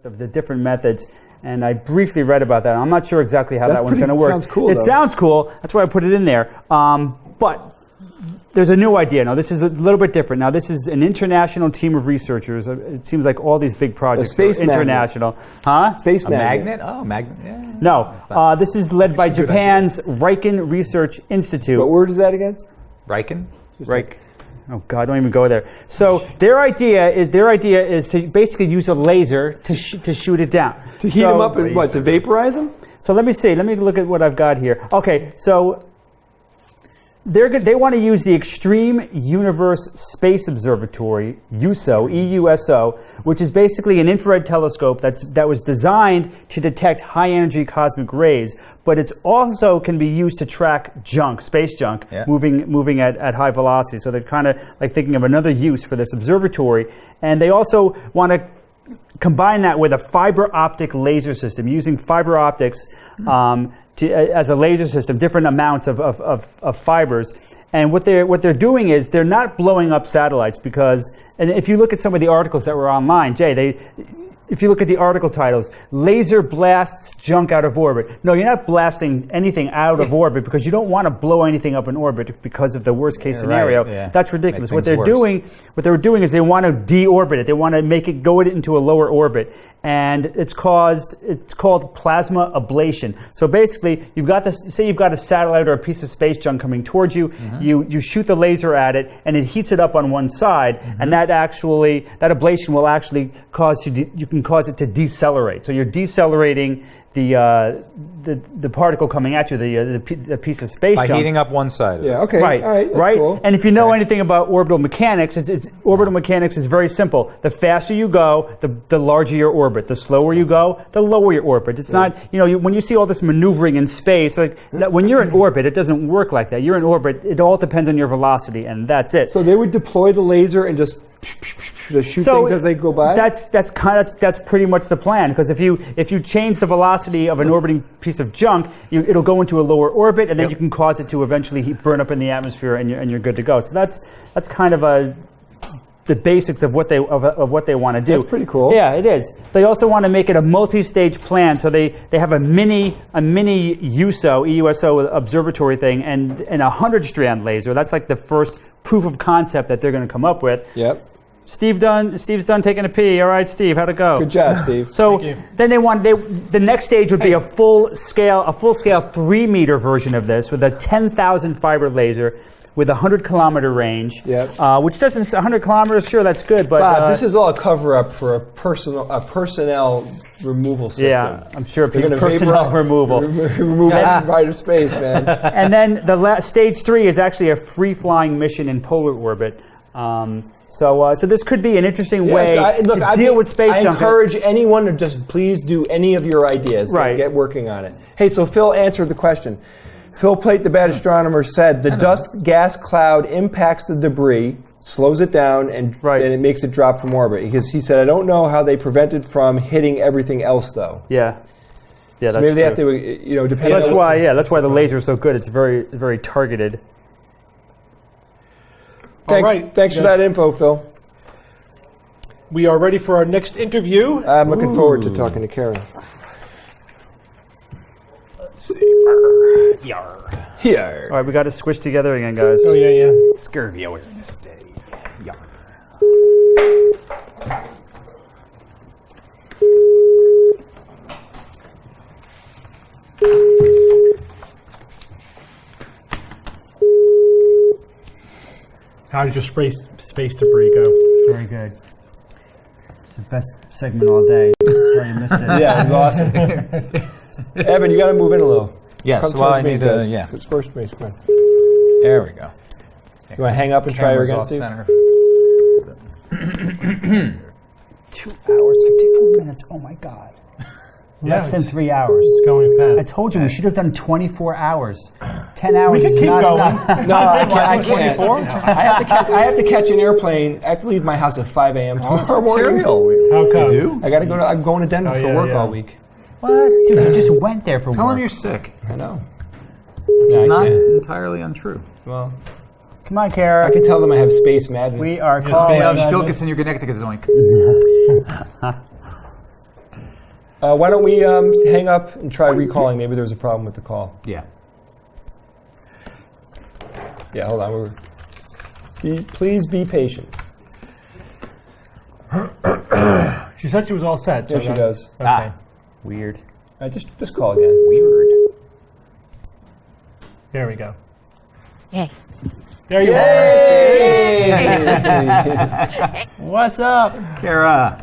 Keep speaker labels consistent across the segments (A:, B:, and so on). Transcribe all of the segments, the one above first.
A: Of the different methods, and I briefly read about that. I'm not sure exactly how that one's going to work.
B: Sounds cool.
A: It sounds cool. That's why I put it in there. But there's a new idea. Now, this is a little bit different. Now, this is an international team of researchers. It seems like all these big projects are international. Huh?
B: Space
C: magnet? Oh, magnet. Yeah.
A: No. This is led by Japan's Riken Research Institute.
B: What word is that again?
C: Riken?
A: Riken. Oh God! Don't even go there. So their idea is to basically use a laser to shoot it down.
B: To heat them up and what? To vaporize them?
A: So let me see. Let me look at what I've got here. Okay, so they want to use the Extreme Universe Space Observatory, EUSO, EUSO, which is basically an infrared telescope that was designed to detect high-energy cosmic rays, but it's also can be used to track junk, space junk, moving at high velocity. So they're kind of like thinking of another use for this observatory, and they also want to combine that with a fiber optic laser system, using fiber optics as a laser system, different amounts of fibers. And what they're doing is they're not blowing up satellites because, and if you look at some of the articles that were online, Jay, if you look at the article titles, laser blasts junk out of orbit. No, you're not blasting anything out of orbit because you don't want to blow anything up in orbit because of the worst case scenario.
C: Right, yeah.
A: That's ridiculous. What they're doing is they want to deorbit it. They want to make it go into a lower orbit. And it's called plasma ablation. So basically, you've got a satellite or a piece of space junk coming towards you. You shoot the laser at it, and it heats it up on one side, and that ablation will actually cause it to decelerate. So you're decelerating the particle coming at you, the piece of space junk.
C: By heating up one side.
B: Yeah. Okay.
A: Right.
B: All right.
A: Right.
B: Cool.
A: And if you know anything about orbital mechanics, orbital mechanics is very simple. The faster you go, the larger your orbit. The slower you go, the lower your orbit. It's not, when you see all this maneuvering in space, like when you're in orbit, it doesn't work like that. You're in orbit. It all depends on your velocity, and that's it.
B: So they would deploy the laser and just shoot things as they go by.
A: That's pretty much the plan. Because if you change the velocity of an orbiting piece of junk, it'll go into a lower orbit, and then you can cause it to eventually burn up in the atmosphere, and you're good to go. So that's kind of the basics of what they want to do.
B: That's pretty cool.
A: Yeah, it is. They also want to make it a multi-stage plan. So they have a mini EUSO observatory thing and a 100-strand laser. That's like the first proof of concept that they're going to come up with.
B: Yep.
A: Steve's done taking a pee. All right, Steve, how'd it go?
B: Good job, Steve.
A: So then the next stage would be a full scale 3-meter version of this with a 10,000 fiber laser with a 100-kilometer range.
B: Yep.
A: Which doesn't 100 kilometers. Sure, that's good, but
B: Bob, this is all a cover-up for a personnel removal system.
A: Yeah, I'm sure personnel removal.
B: Remove us from outer space, man.
A: And then stage 3 is actually a free-flying mission in polar orbit. So this could be an interesting way to deal with space junk.
B: I encourage anyone to just please do any of your ideas.
A: Right.
B: Get working on it. Hey, so Phil answered the question. Phil Plait, the bad astronomer, said the dust gas cloud impacts the debris, slows it down, and it makes it drop from orbit. Because he said, I don't know how they prevent it from hitting everything else, though.
A: Yeah. Yeah,
B: so
A: that's
B: maybe they
A: true.
B: have to, depend.
A: That's why the laser is so good. It's very, very targeted.
B: Thanks for that info, Phil.
D: We are ready for our next interview.
B: I'm looking forward to talking to Karen.
D: Let's see.
A: Yar. Here. All right, we got to switch together again, guys.
D: Oh, yeah.
C: Scurvy awareness day. Yar.
D: How did your space debris go?
A: Very good. It's the best segment all day. Sorry you missed it.
B: Yeah, it was awesome. Evan, you got to move in a little.
C: Yes, I need to,
B: It's first base, come on.
C: There we go.
B: You want to hang up and try her again, Steve?
A: 2 hours, 54 minutes. Oh, my God. Less than 3 hours.
D: It's going fast.
A: I told you we should have done 24 hours. 10 hours.
D: We can
A: is
D: keep
A: not
D: going.
A: enough.
B: No, I can't.
D: 24?
B: I have to catch an airplane. I have to leave my house at 5 a.m. tomorrow morning.
D: How come?
C: You do?
B: I got to go. I'm going to Denver for work all week.
A: What? Dude, you just went there for work.
C: Tell him you're sick.
B: I know.
C: It's not entirely untrue.
B: Well,
A: come on, Kara.
B: I can tell them I have space madness.
A: We are calling.
C: Spilkes in your Connecticut zoink.
B: Why don't we hang up and try recalling? Maybe there's a problem with the call.
C: Yeah.
B: Yeah, hold on. Please be patient.
D: She said she was all set. So
B: Yeah, she does.
D: Okay.
A: Weird.
B: Just call again.
C: Weird.
D: There we go.
E: Hey.
D: There you
B: Yay!
A: What's up?
C: Kara.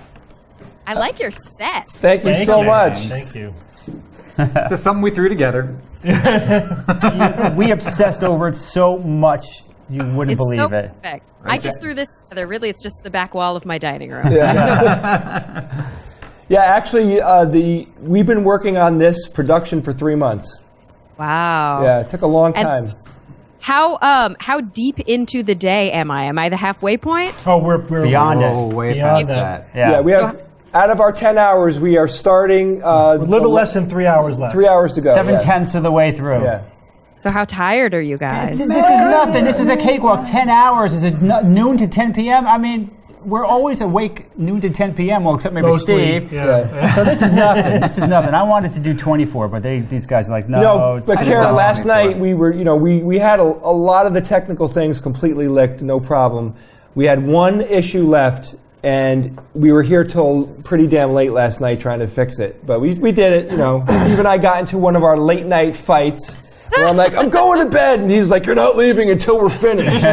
E: I like your set.
B: Thank you
D: Thank
B: so
D: you.
B: much.
D: Thank you.
C: It's just something we threw together.
A: We obsessed over it so much, you wouldn't
E: It's
A: believe
E: so
A: it.
E: perfect. I just threw this together. Really, it's just the back wall of my dining room.
B: Yeah. Yeah, actually, we've been working on this production for 3 months.
E: Wow.
B: Yeah, it took a long
E: And
B: time.
E: how deep into the day am I? Am I the halfway point?
D: Oh, we're
A: Beyond it.
C: Oh, way
D: Beyond
C: past
D: that.
C: that.
B: Yeah, we have, out of our 10 hours, we are starting
D: a little less than 3 hours left.
B: 3 hours to go.
A: 7/10 of the way through.
B: Yeah.
E: So how tired are you guys?
A: This is nothing. This is a cakewalk. 10 hours. Is it noon to 10 p.m.? I mean, we're always awake noon to 10 p.m. Well, except maybe
D: Mostly,
A: Steve.
D: yeah.
A: So this is nothing. This is nothing. I wanted to do 24, but these guys are like, no.
B: No,
A: it's
B: but
A: too
B: Kara,
A: long.
B: last night we were, we had a lot of the technical things completely licked, no problem. We had one issue left, and we were here till pretty damn late last night trying to fix it. But we did it, Steve and I got into one of our late night fights. Where I'm like, I'm going to bed, and he's like, you're not leaving until we're finished. So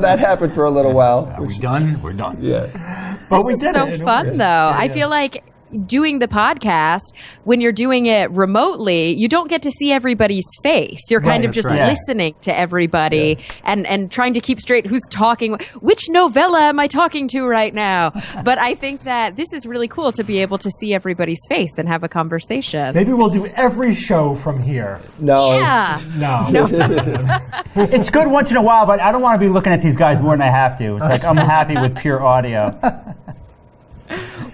B: that happened for a little while.
C: Are we done? We're done.
B: Yeah.
D: But we
E: This
D: did
E: is so
D: it.
E: fun, though. I feel like doing the podcast, when you're doing it remotely, you don't get to see everybody's face. You're kind
D: Right,
E: of just
C: right.
E: listening to everybody and trying to keep straight who's talking. Which novella am I talking to right now? But I think that this is really cool to be able to see everybody's face and have a conversation.
D: Maybe we'll do every show from here.
B: No.
E: Yeah.
D: No.
A: It's good once in a while, but I don't want to be looking at these guys more than I have to. It's like I'm happy with pure audio.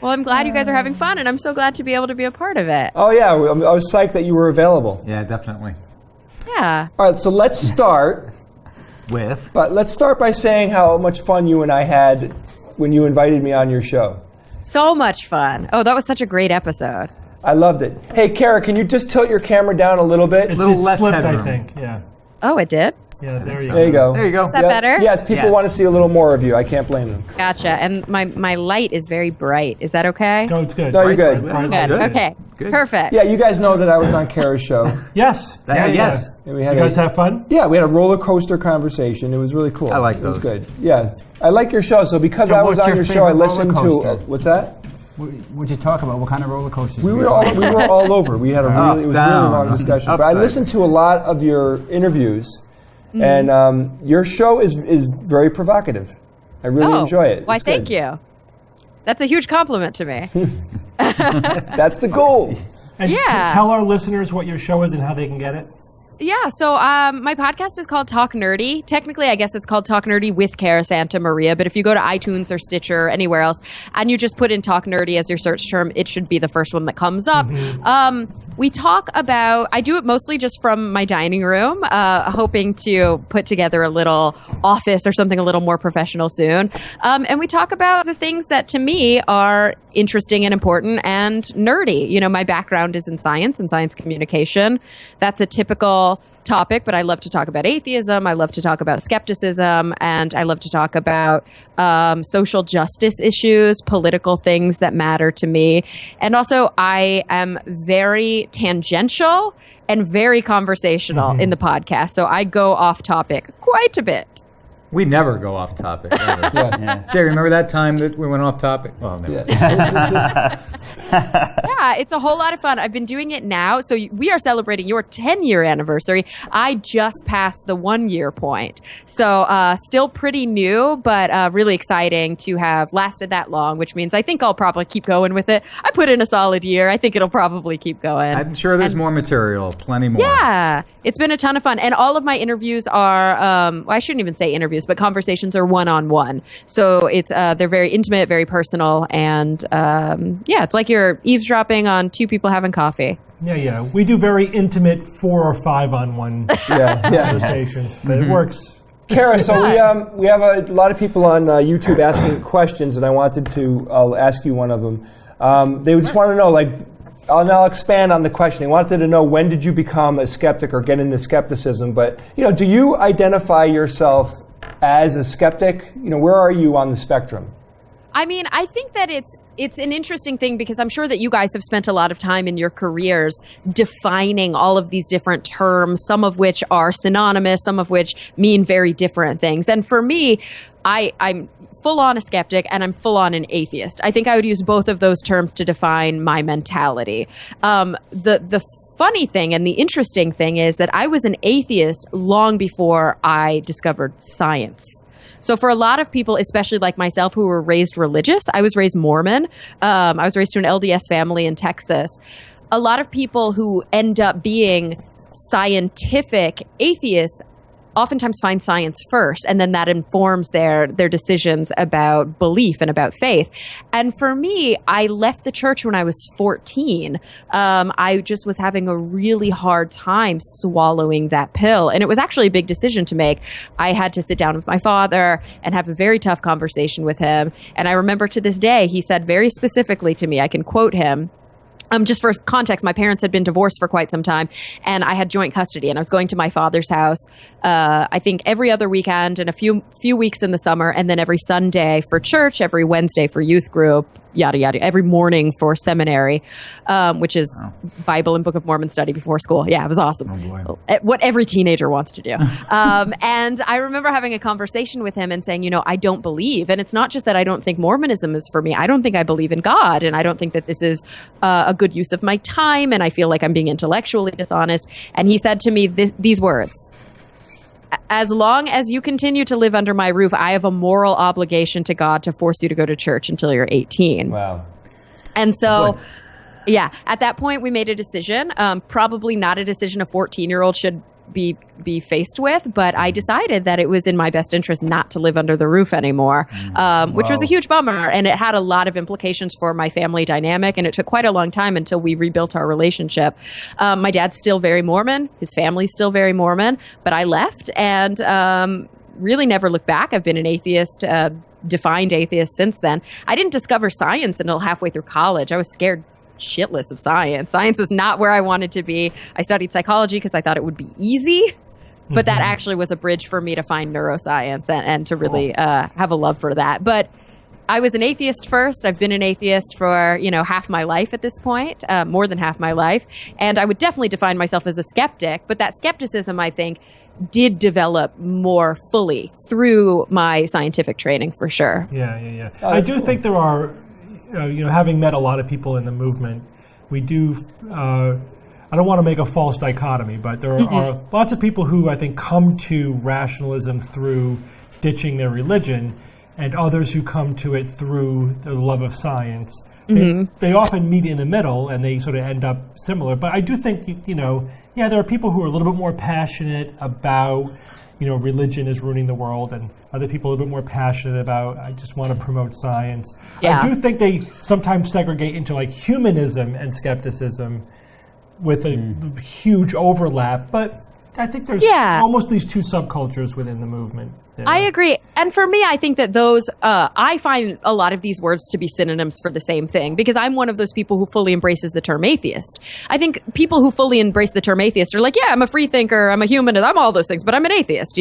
E: Well, I'm glad you guys are having fun, and I'm so glad to be able to be a part of it.
B: Oh, yeah. I was psyched that you were available.
C: Yeah, definitely.
E: Yeah.
B: All right, so let's start.
C: With?
B: But let's start by saying how much fun you and I had when you invited me on your show.
E: So much fun. Oh, that was such a great episode.
B: I loved it. Hey, Kara, can you just tilt your camera down a little bit?
C: little
D: It
C: less
D: slipped, I
C: headroom.
D: think. Yeah.
E: Oh, it did?
D: Yeah, there you
B: There you go.
C: There you go.
E: Is that better?
B: Yes, people
C: Yes.
B: want to see a little more of you. I can't blame them.
E: Gotcha. And my light is very bright. Is that okay?
D: go. It's good.
B: No, you're good.
D: Bright
E: Good.
D: lights.
E: Okay.
C: Good.
E: Perfect.
B: Yeah, you guys know that I was on Kara's show.
D: Yes.
C: Yes.
B: And we
D: Did
B: had
D: you guys have fun?
B: Yeah, we had a roller coaster conversation. It was really cool.
C: I like
B: It was
C: those.
B: good. Yeah, I like your show. So because
A: So
B: I was
A: what's
B: on
A: your
B: your show, I
A: favorite
B: listened
A: roller
B: to.
A: coaster?
B: What's that?
A: What'd you talk about? What kind of roller coasters?
B: We were all over. We had a really, it was a really
C: down,
B: long discussion. But I
C: upside.
B: listened to a lot of your interviews, and your show is very provocative. I really enjoy it.
E: Why,
B: It's
E: thank
B: good.
E: you. That's a huge compliment to me.
B: That's the goal.
D: And
E: Yeah.
D: tell our listeners what your show is and how they can get it.
E: Yeah, so my podcast is called Talk Nerdy. Technically, I guess it's called Talk Nerdy with Cara Santa Maria, but if you go to iTunes or Stitcher or anywhere else, and you just put in Talk Nerdy as your search term, it should be the first one that comes up. We talk about, I do it mostly just from my dining room, hoping to put together a little office or something a little more professional soon. And we talk about the things that to me are interesting and important and nerdy. You know, my background is in science and science communication. That's a typical topic, but I love to talk about atheism. I love to talk about skepticism, and I love to talk about social justice issues, political things that matter to me. And also, I am very tangential and very conversational in the podcast. So I go off topic quite a bit.
C: We never go off topic. Ever.
B: Yeah.
C: Jay, remember that time that we went off topic? Oh, never.
B: Yeah.
E: Yeah, it's a whole lot of fun. I've been doing it now. So we are celebrating your 10-year anniversary. I just passed the 1-year point. So still pretty new, but really exciting to have lasted that long, which means I think I'll probably keep going with it. I put in a solid year. I think it'll probably keep going.
C: I'm sure there's more material, plenty more.
E: Yeah, it's been a ton of fun. And all of my interviews are, well, I shouldn't even say interviews, but conversations are one-on-one. So it's they're very intimate, very personal. And yeah, it's like you're eavesdropping on two people having coffee.
D: Yeah. We do very intimate 4 or 5-on-1
B: Yeah.
D: conversations, but it works.
B: Kara, so we have a lot of people on YouTube asking questions, and I wanted to. I'll ask you one of them. They just want to know, like, I'll expand on the question. They wanted to know, when did you become a skeptic or get into skepticism? But, do you identify yourself as a skeptic? Where are you on the spectrum?
E: I mean, I think that it's an interesting thing because I'm sure that you guys have spent a lot of time in your careers defining all of these different terms, some of which are synonymous, some of which mean very different things. And for me, I'm full on a skeptic and I'm full on an atheist. I think I would use both of those terms to define my mentality. The funny thing and the interesting thing is that I was an atheist long before I discovered science. So for a lot of people, especially like myself who were raised religious, I was raised Mormon. I was raised to an LDS family in Texas. A lot of people who end up being scientific atheists oftentimes find science first, and then that informs their decisions about belief and about faith. And for me, I left the church when I was 14. I just was having a really hard time swallowing that pill. And it was actually a big decision to make. I had to sit down with my father and have a very tough conversation with him. And I remember to this day, he said very specifically to me, I can quote him, just for context, my parents had been divorced for quite some time, and I had joint custody, and I was going to my father's house, I think every other weekend and a few weeks in the summer, and then every Sunday for church, every Wednesday for youth group, yada, yada, every morning for seminary, which is Bible and Book of Mormon study before school. Yeah, it was awesome.
C: Oh boy.
E: What every teenager wants to do. And I remember having a conversation with him and saying, I don't believe. And it's not just that I don't think Mormonism is for me. I don't think I believe in God. And I don't think that this is a good use of my time. And I feel like I'm being intellectually dishonest. And he said to me these words: as long as you continue to live under my roof, I have a moral obligation to God to force you to go to church until you're 18.
B: Wow.
E: And so, yeah, at that point, we made a decision, probably not a decision a 14-year-old should be faced with, but I decided that it was in my best interest not to live under the roof anymore, which was a huge bummer. And it had a lot of implications for my family dynamic. And it took quite a long time until we rebuilt our relationship. My dad's still very Mormon. His family's still very Mormon. But I left and really never looked back. I've been an atheist, defined atheist since then. I didn't discover science until halfway through college. I was scared shitless of science. Science was not where I wanted to be. I studied psychology because I thought it would be easy, but that actually was a bridge for me to find neuroscience and to really have a love for that. But I was an atheist first. I've been an atheist for, half my life at this point, more than half my life. And I would definitely define myself as a skeptic, but that skepticism, I think, did develop more fully through my scientific training for sure.
D: Yeah. I do think there are, having met a lot of people in the movement, we do, I don't want to make a false dichotomy, but there are lots of people who I think come to rationalism through ditching their religion, and others who come to it through the love of science. They often meet in the middle, and they sort of end up similar. But I do think, there are people who are a little bit more passionate about, religion is ruining the world, and other people are a little bit more passionate about, I just want to promote science.
E: Yeah.
D: I do think they sometimes segregate into like humanism and skepticism with a huge overlap, but I think there's almost these two subcultures within the movement.
E: I agree. And for me, I think that those, I find a lot of these words to be synonyms for the same thing, because I'm one of those people who fully embraces the term atheist. I think people who fully embrace the term atheist are like, yeah, I'm a free thinker, I'm a humanist, I'm all those things, but I'm an atheist,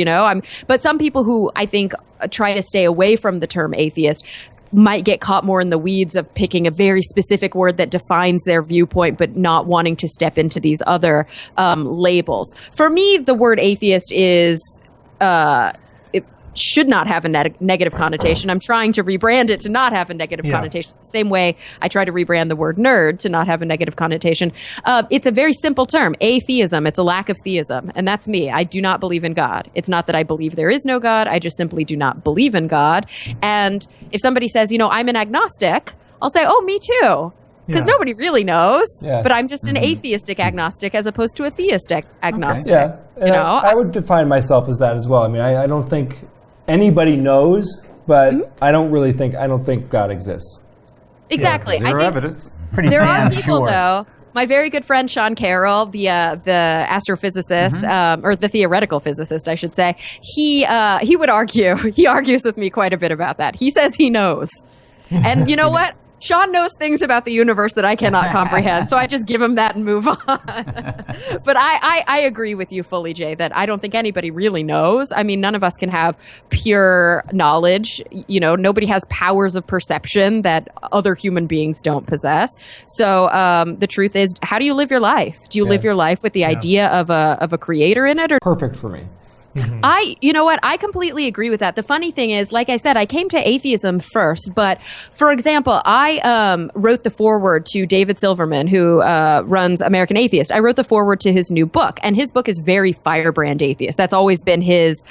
E: But some people who I think try to stay away from the term atheist might get caught more in the weeds of picking a very specific word that defines their viewpoint, but not wanting to step into these other labels. For me, the word atheist is, it should not have a negative connotation. I'm trying to rebrand it to not have a negative connotation. The same way I try to rebrand the word nerd to not have a negative connotation. It's a very simple term, atheism. It's a lack of theism. And that's me. I do not believe in God. It's not that I believe there is no God. I just simply do not believe in God. And if somebody says, I'm an agnostic, I'll say, oh, me too. Because nobody really knows. Yeah. But I'm just an atheistic agnostic as opposed to a theistic agnostic.
B: Okay. Yeah. I would define myself as that as well. I mean, I don't think anybody knows, but I don't think God exists.
E: Exactly.
C: Yeah, zero evidence.
A: Pretty
E: there
A: damn
E: are people,
A: sure.
E: though. My very good friend Sean Carroll, the astrophysicist, or the theoretical physicist, I should say, he would argue. He argues with me quite a bit about that. He says he knows. And you know what? Sean knows things about the universe that I cannot comprehend, so I just give him that and move on. But I agree with you fully, Jay, that I don't think anybody really knows. I mean, none of us can have pure knowledge. You know, nobody has powers of perception that other human beings don't possess. So the truth is, how do you live your life? Do you live your life with the idea of a creator in it? Or
B: Perfect for me.
E: you know what? I completely agree with that. The funny thing is, like I said, I came to atheism first. But for example, I wrote the foreword to David Silverman, who runs American Atheist. I wrote the foreword to his new book, and his book is very firebrand atheist. That's always been his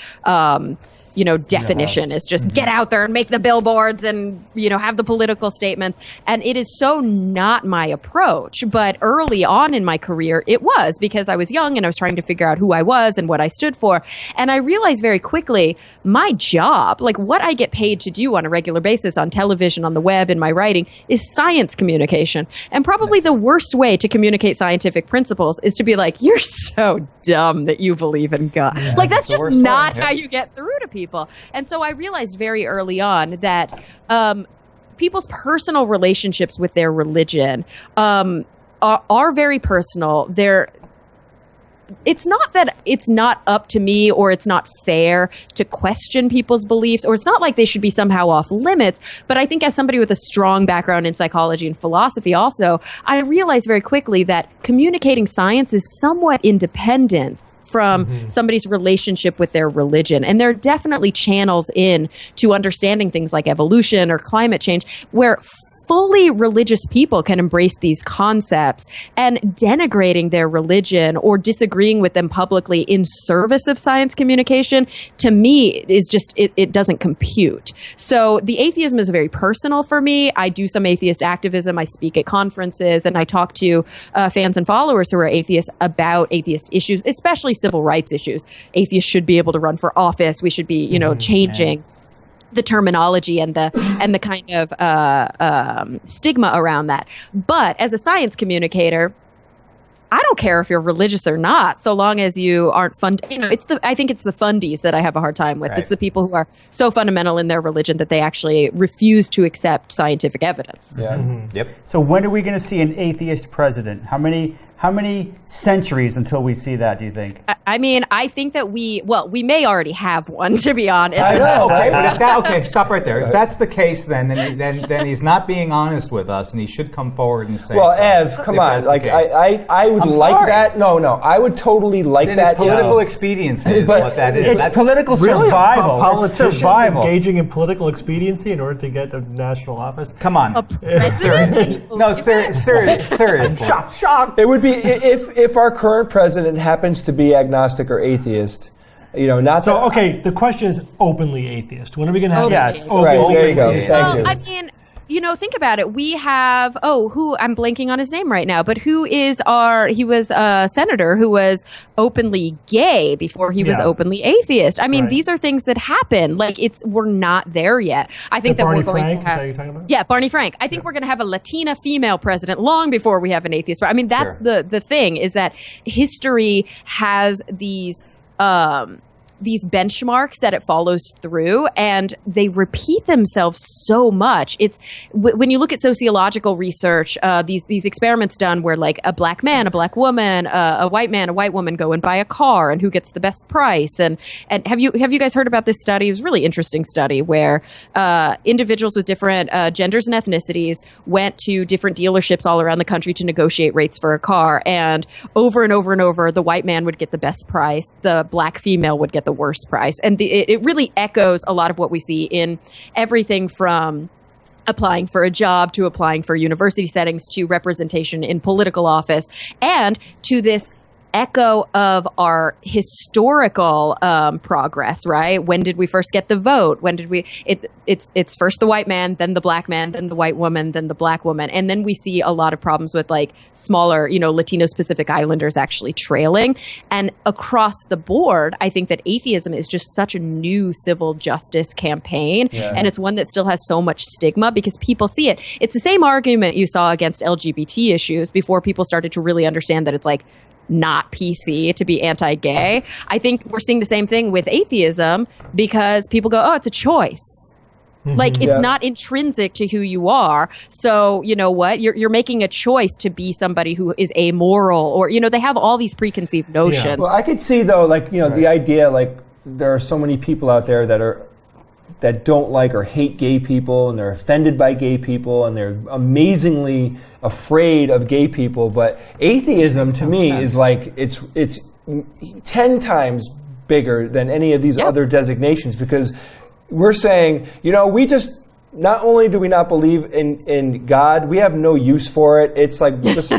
E: definition is just get out there and make the billboards and, have the political statements. And it is so not my approach. But early on in my career, it was, because I was young and I was trying to figure out who I was and what I stood for. And I realized very quickly my job, like what I get paid to do on a regular basis on television, on the web, in my writing, is science communication. And probably the worst way to communicate scientific principles is to be like, you're so dumb that you believe in God. Like, that's just not how you get through to people. And so I realized very early on that people's personal relationships with their religion are very personal. It's not that it's not up to me or it's not fair to question people's beliefs, or it's not like they should be somehow off limits. But I think as somebody with a strong background in psychology and philosophy also, I realized very quickly that communicating science is somewhat independent from somebody's relationship with their religion. And there are definitely channels in to understanding things like evolution or climate change where fully religious people can embrace these concepts, and denigrating their religion or disagreeing with them publicly in service of science communication, to me, is just, it doesn't compute. So the atheism is very personal for me. I do some atheist activism. I speak at conferences, and I talk to fans and followers who are atheists about atheist issues, especially civil rights issues. Atheists should be able to run for office. We should be, changing the terminology and the kind of stigma around that. But as a science communicator, I don't care if you're religious or not, so long as you aren't I think it's the fundies that I have a hard time with. Right. It's the people who are so fundamental in their religion that they actually refuse to accept scientific evidence.
B: Yeah.
A: Yep. So when are we going to see an atheist president? How many centuries until we see that, do you think?
E: I mean, I think that we may already have one, to be honest.
C: I know. Okay, stop right there. If that's the case, then he's not being honest with us, and he should come forward and say.
B: Well,
C: so,
B: Ev, come on. Like I would
C: I'm
B: like
C: sorry.
B: that. No, I would totally like
C: then
B: that.
C: It's political expediency is
B: But
C: what that is.
A: It's
C: That's
A: political
D: Really?
A: survival.
D: A politician
A: It's survival.
D: engaging in political expediency in order to get a national office.
A: Come on.
E: A president?
C: No, seriously.
A: Shock.
B: It would be if our current president happens to be agnostic or atheist. Not
D: So,
B: that,
D: okay, the question is openly atheist. When are we going to have
A: Yes.
D: openly
B: Right, there you go.
D: atheist?
B: Thank
E: Well,
B: you.
E: I mean, think about it. We have, who, I'm blanking on his name right now, but he was a senator who was openly gay before he was
D: Yeah.
E: openly atheist. I mean,
D: Right.
E: these are things that happen. Like, we're not there yet. I think that
D: Barney
E: we're going
D: Frank,
E: to
D: is that
E: have.
D: what you're talking about?
E: Yeah, Barney Frank. I think we're going to have a Latina female president long before we have an atheist. I mean, that's the thing, is that history has these benchmarks that it follows through, and they repeat themselves so much. It's when you look at sociological research, these experiments done where, like, a black man, a black woman, a white man, a white woman go and buy a car, and who gets the best price. And have you guys heard about this study? It was a really interesting study where individuals with different genders and ethnicities went to different dealerships all around the country to negotiate rates for a car, and over and over and over, the white man would get the best price, the black female would get the worst price. And it really echoes a lot of what we see in everything from applying for a job to applying for university settings to representation in political office, and to this echo of our historical progress, right? When did we first get the vote? When did we? It's first the white man, then the black man, then the white woman, then the black woman, and then we see a lot of problems with, like, smaller, Latino specific islanders actually trailing. And across the board, I think that atheism is just such a new civil justice campaign, and it's one that still has so much stigma because people see it. It's the same argument you saw against LGBT issues before people started to really understand that it's, like, not PC to be anti-gay. I think we're seeing the same thing with atheism because people go, oh, it's a choice. Like, it's not intrinsic to who you are. So, you know what? You're making a choice to be somebody who is amoral, or, you know, they have all these preconceived notions.
B: Yeah. Well, I could see, though, like, you know, the idea, like, there are so many people out there that don't like or hate gay people, and they're offended by gay people, and they're amazingly afraid of gay people. But atheism, to me, is like, it's 10 times bigger than any of these other designations, because we're saying, you know, we just, not only do we not believe in God, we have no use for it. It's like,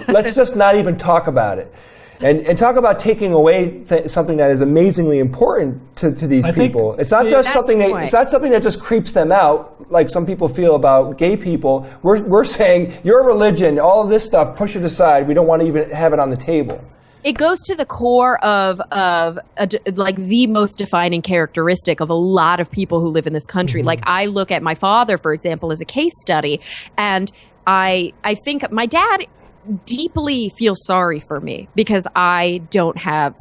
B: let's just not even talk about it. And talk about taking away something that is amazingly important to these people. It's not just something that just creeps them out, like some people feel about gay people. We're saying, your religion, all of this stuff, push it aside. We don't want to even have it on the table.
E: It goes to the core of like the most defining characteristic of a lot of people who live in this country. Like, I look at my father, for example, as a case study, and I think my dad deeply feels sorry for me because I don't have,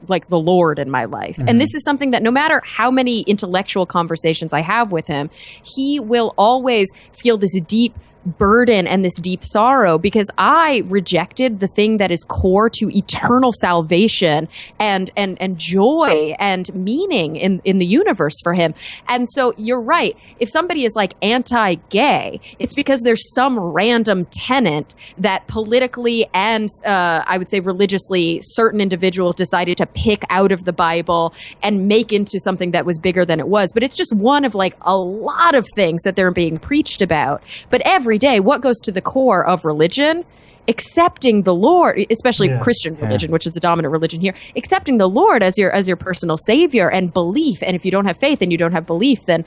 E: like, the Lord in my life. And this is something that no matter how many intellectual conversations I have with him, he will always feel this deep burden and this deep sorrow because I rejected the thing that is core to eternal salvation and joy and meaning in the universe for him. And so you're right. If somebody is like anti-gay, it's because there's some random tenet that politically and I would say religiously certain individuals decided to pick out of the Bible and make into something that was bigger than it was. But it's just one of like a lot of things that they're being preached about. But every day, what goes to the core of religion? Accepting the Lord, especially Christian religion, which is the dominant religion here, accepting the Lord as your personal savior, and belief. And if you don't have faith and you don't have belief, then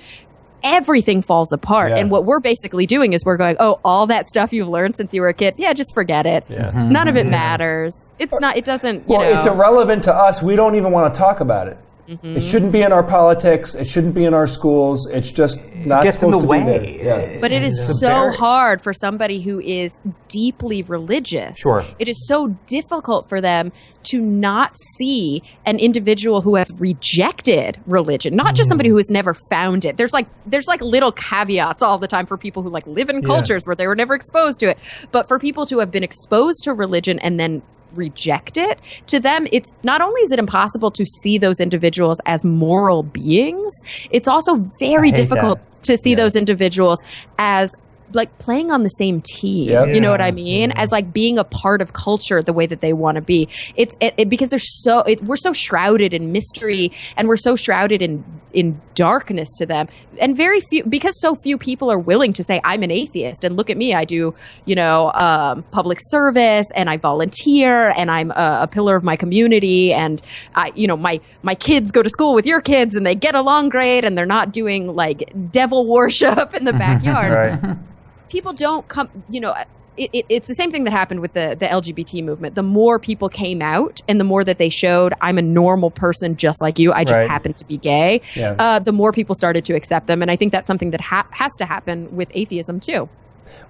E: everything falls apart. And what we're basically doing is we're going, oh, all that stuff you've learned since you were a kid, just forget it. None of it matters. It's not, it doesn't, you know.
B: It's irrelevant to us. We don't even want to talk about it. It shouldn't be in our politics. It shouldn't be in our schools. It's just not
C: gets in
B: supposed
C: the
B: to be
C: way.
B: there. Yeah.
E: But it is so hard for somebody who is deeply religious.
C: Sure.
E: It is so difficult for them to not see an individual who has rejected religion, not just somebody who has never found it. There's like little caveats all the time for people who like live in cultures where they were never exposed to it. But for people to have been exposed to religion and then reject it, to them, it's not only is it impossible to see those individuals as moral beings, it's also very difficult to see those individuals as like playing on the same team. You know what I mean? As like being a part of culture the way that they want to be. It's because we're so shrouded in mystery, and we're so shrouded in darkness to them. And because so few people are willing to say, I'm an atheist, and look at me, I do, public service, and I volunteer, and I'm a pillar of my community, and my kids go to school with your kids, and they get along great, and they're not doing like devil worship in the backyard.
A: Right.
E: People don't come, it's the same thing that happened with the LGBT movement. The more people came out and the more that they showed, I'm a normal person just like you, I just happen to be gay, the more people started to accept them. And I think that's something that has to happen with atheism too.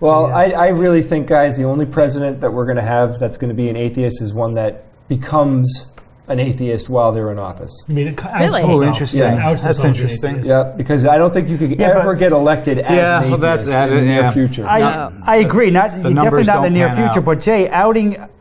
B: Well, I really think, guys, the only president that we're going to have that's going to be an atheist is one that becomes an atheist while they're in office.
D: I mean,
E: Really?
C: Oh, interesting.
D: That's
C: interesting.
B: Yeah, because I don't think you could ever get elected as an atheist in the near future.
A: I agree. Definitely not in the near future.
C: Out.
A: But Jay,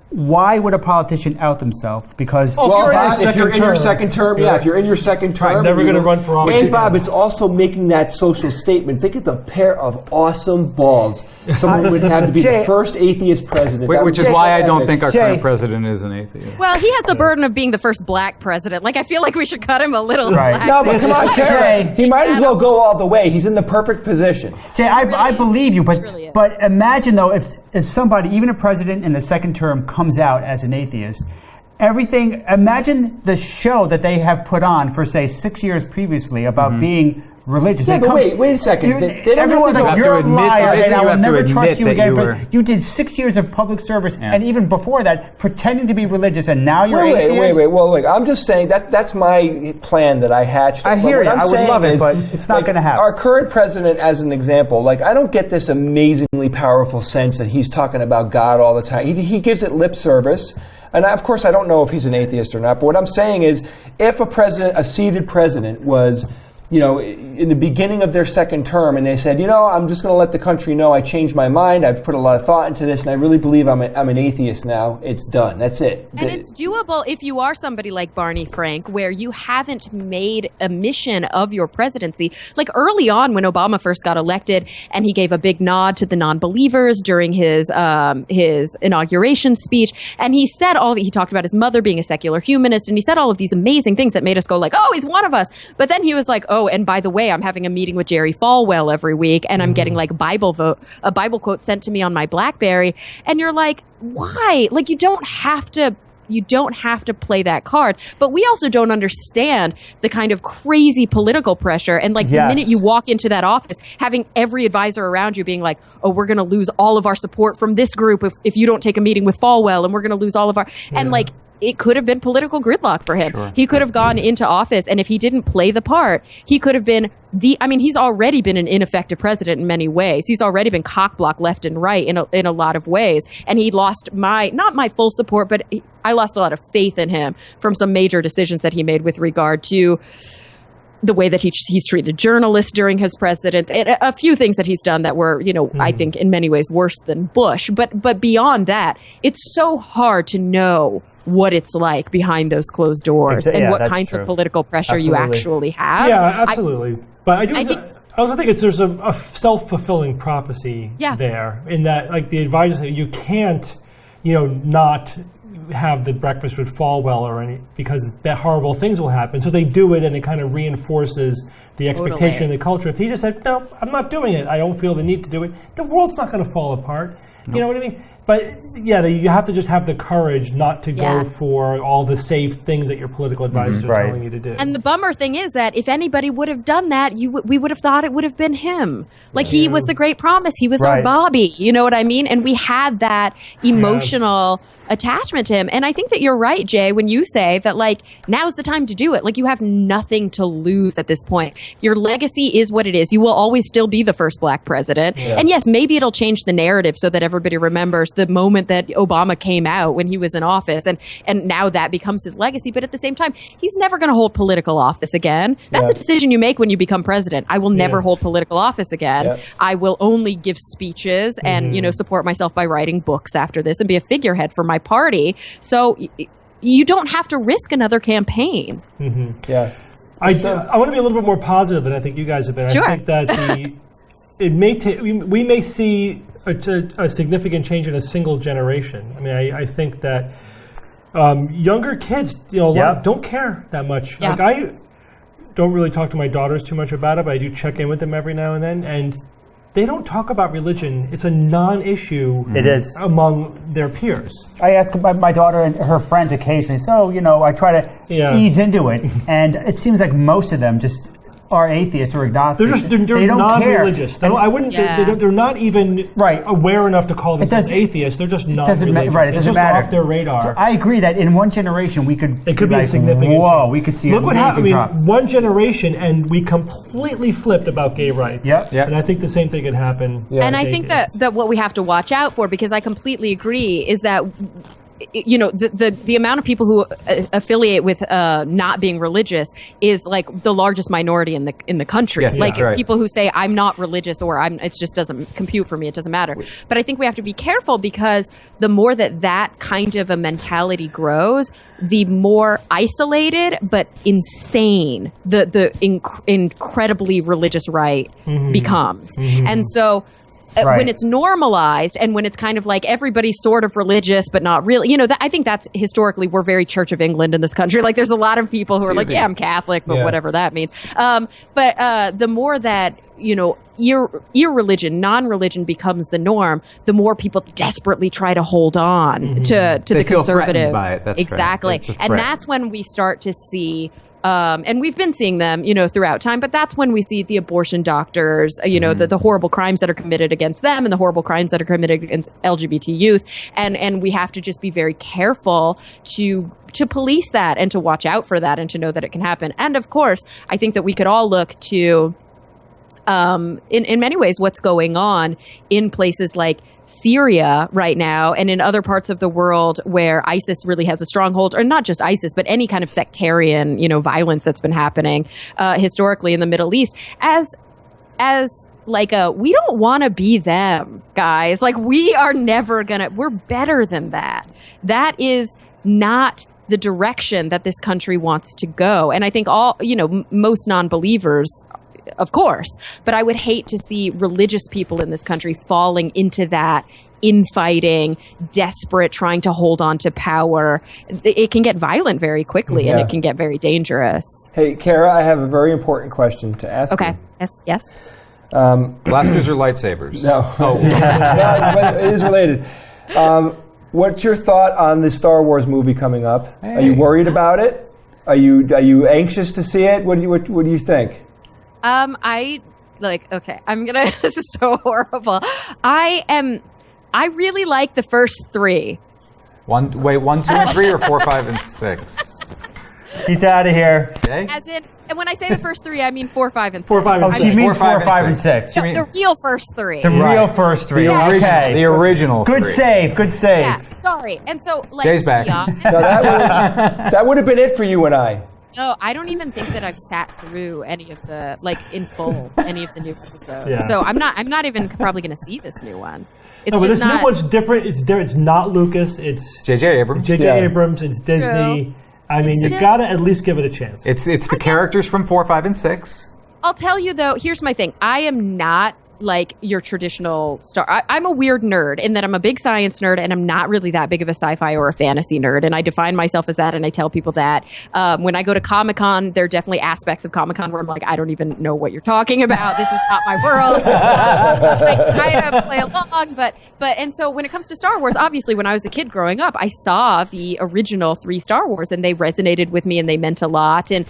A: why would a politician out themselves? Because
B: Bob, if you're in your second term, if you're in your second term,
D: never going to run for office.
B: And Bob, it's also making that social statement. Think of the pair of awesome balls someone would have to be the first atheist president.
C: Which is why I don't think our current president is an atheist.
E: Well, he has the burden of being the first black president. Like, I feel like we should cut him a little slack.
B: No, but come on, Karen. He might as well go all the way. He's in the perfect position.
A: Jay, I believe you, but imagine though if somebody, even a president in the second term, comes out as an atheist. Imagine the show that they have put on for, say, 6 years previously about being religious.
B: Yeah, but wait a second.
A: Everyone's like, you're a liar, and I will never trust you again. You did 6 years of public service, and even before that, pretending to be religious, and now you're atheist.
B: Wait. Well, look, I'm just saying that's my plan that I hatched.
A: I hear you. I would love it, but it's not going to happen.
B: Our current president, as an example, I don't get this amazingly powerful sense that he's talking about God all the time. He gives it lip service. And of course, I don't know if he's an atheist or not, but what I'm saying is, if a seated president was in the beginning of their second term, and they said, I'm just going to let the country know I changed my mind. I've put a lot of thought into this, and I really believe I'm an atheist now. It's done. That's it.
E: And it's doable if you are somebody like Barney Frank, where you haven't made a mission of your presidency. Like early on when Obama first got elected, and he gave a big nod to the non-believers during his inauguration speech, and he said he talked about his mother being a secular humanist, and he said all of these amazing things that made us go like, oh, he's one of us. But then he was like, oh, and by the way, I'm having a meeting with Jerry Falwell every week, and I'm getting like a Bible quote sent to me on my BlackBerry. And you're like, why? Like, you don't have to play that card. But we also don't understand the kind of crazy political pressure. And like the minute you walk into that office, having every advisor around you being like, oh, we're going to lose all of our support from this group if you don't take a meeting with Falwell, and we're going to lose all of our, and like, it could have been political gridlock for him. Sure. He could have gone into office, and if he didn't play the part, he could have been he's already been an ineffective president in many ways. He's already been cock-blocked left and right in a lot of ways. And he lost not my full support, but I lost a lot of faith in him from some major decisions that he made with regard to the way that he's treated journalists during his presidency, a few things that he's done that were, I think in many ways worse than Bush. But beyond that, it's so hard to know what it's like behind those closed doors and what kinds of political pressure you actually have.
D: Yeah, absolutely. But I also think there's a self-fulfilling prophecy there, in that, like, the advisors say you can't, not have the breakfast with Falwell because that horrible things will happen. So they do it, and it kind of reinforces the expectation in the culture. If he just said, no, I'm not doing it, I don't feel the need to do it, the world's not going to fall apart. Nope. You know what I mean? But you have to just have the courage not to go for all the safe things that your political advisors are telling you to do.
E: And the bummer thing is that if anybody would have done that, we would have thought it would have been him. Like, he was the great promise. He was our Bobby. You know what I mean? And we had that emotional attachment to him. And I think that you're right, Jay, when you say that, like, now's the time to do it. Like, you have nothing to lose at this point. Your legacy is what it is. You will always still be the first black president. Yeah. And yes, maybe it'll change the narrative so that everybody remembers the moment that Obama came out when he was in office, and now that becomes his legacy. But at the same time, he's never going to hold political office again. That's a decision you make when you become president. I will never hold political office again. Yep. I will only give speeches and support myself by writing books after this and be a figurehead for my party. So you don't have to risk another campaign.
B: Yeah,
D: I want to be a little bit more positive than I think you guys have been.
E: Sure.
D: I think that we may see a significant change in a single generation. I mean, I think that younger kids, don't care that much.
E: Yeah.
D: Like, I don't really talk to my daughters too much about it, but I do check in with them every now and then, and they don't talk about religion. It's a non-issue.
A: It is.
D: Among their peers.
A: I ask my daughter and her friends occasionally, so, I try to ease into it, and it seems like most of them just are atheists or agnostics.
D: They're
A: they don't
D: non-religious.
A: care.
D: I wouldn't. They're not even aware enough to call themselves atheists. They're just non-religious.
A: It doesn't matter.
D: Off their radar.
A: So I agree that in one generation it could be
D: a significant.
A: Whoa, we could see.
D: Look what happened.
A: Drop.
D: One generation, and we completely flipped about gay rights.
A: Yep.
D: And I think the same thing could happen.
E: Yeah. And I think that what we have to watch out for, because I completely agree, is that the amount of people who affiliate with not being religious is like the largest minority in the country.
C: Yes,
E: like
C: right.
E: people who say I'm not religious or it just doesn't compute for me. It doesn't matter. But I think we have to be careful, because the more that kind of a mentality grows, the more isolated but insane the incredibly religious right becomes. And so. When it's normalized, and when it's kind of like everybody's sort of religious but not really, I think that's historically, we're very Church of England in this country. Like, there's a lot of people who are like, I'm Catholic, but whatever that means. But the more that irreligion, non-religion becomes the norm, the more people desperately try to hold on to the conservative.
C: By it. That's
E: exactly,
C: right.
E: And that's when we start to see. And we've been seeing them, throughout time, but that's when we see the abortion doctors, the horrible crimes that are committed against them and the horrible crimes that are committed against LGBT youth. And we have to just be very careful to police that and to watch out for that and to know that it can happen. And of course, I think that we could all look to in many ways what's going on in places like Syria right now and in other parts of the world where ISIS really has a stronghold, or not just ISIS, but any kind of sectarian, violence that's been happening historically in the Middle East as like we don't want to be them, guys. Like we're better than that. That is not the direction that this country wants to go. And I think most non-believers, of course, but I would hate to see religious people in this country falling into that infighting, desperate, trying to hold on to power. It can get violent very quickly, and it can get very dangerous.
B: Hey, Kara, I have a very important question to ask you.
E: Okay. Yes.
C: Blasters or lightsabers?
B: No.
C: Oh.
B: But it is related. What's your thought on the Star Wars movie coming up?
C: Hey.
B: Are you worried about it? Are you anxious to see it? What do you think?
E: This is so horrible. I really like the first three.
C: 1, 2, and 3, or 4, 5, and 6?
A: He's out of here.
C: Okay.
E: As in, and when I say the first three, I mean 4, 5, and 6.
D: 4, 5, and
A: Oh,
D: 6.
A: she means
C: 4, 5,
A: 4, 5, and 6.
E: No, the real first three.
A: The real first three. Okay.
C: The original
A: Good
C: 3.
A: save. Good save.
E: Yeah, sorry. And so,
C: Jay's
E: to
C: back.
E: be honest,
B: No, that would have been it for you and I.
E: no, I don't even think that I've sat through any of the any of the new episodes.
D: Yeah.
E: So I'm not even probably going to see this new one. It's
D: No, but
E: just
D: this
E: not.
D: new one's different. It's different. It's not Lucas. It's
C: J.J. Abrams.
D: J.J.
B: Yeah.
D: Abrams. It's Disney. I mean, you
E: It's
D: got to at least give it a chance.
C: It's the characters from 4, 5, and 6.
E: I'll tell you though. Here's my thing. I am not like your traditional star. I'm a weird nerd in that I'm a big science nerd, and I'm not really that big of a sci-fi or a fantasy nerd. And I define myself as that, and I tell people that. When I go to Comic-Con, there are definitely aspects of Comic-Con where I'm like, I don't even know what you're talking about. This is not my world. I kind of play along, but and so when it comes to Star Wars, obviously, when I was a kid growing up, I saw the original 3 Star Wars, and they resonated with me, and they meant a lot. And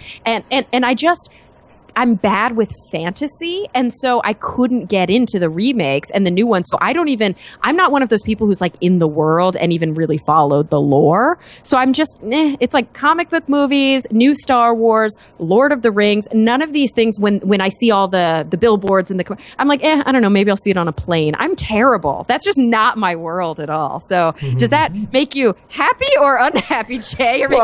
E: I'm bad with fantasy, and so I couldn't get into the remakes and the new ones. So I'm not one of those people who's like in the world and even really followed the lore. So I'm just, it's like comic book movies, new Star Wars, Lord of the Rings. None of these things, when I see all the billboards and I'm like, I don't know, maybe I'll see it on a plane. I'm terrible. That's just not my world at all. So does that make you happy or unhappy, Jay? Or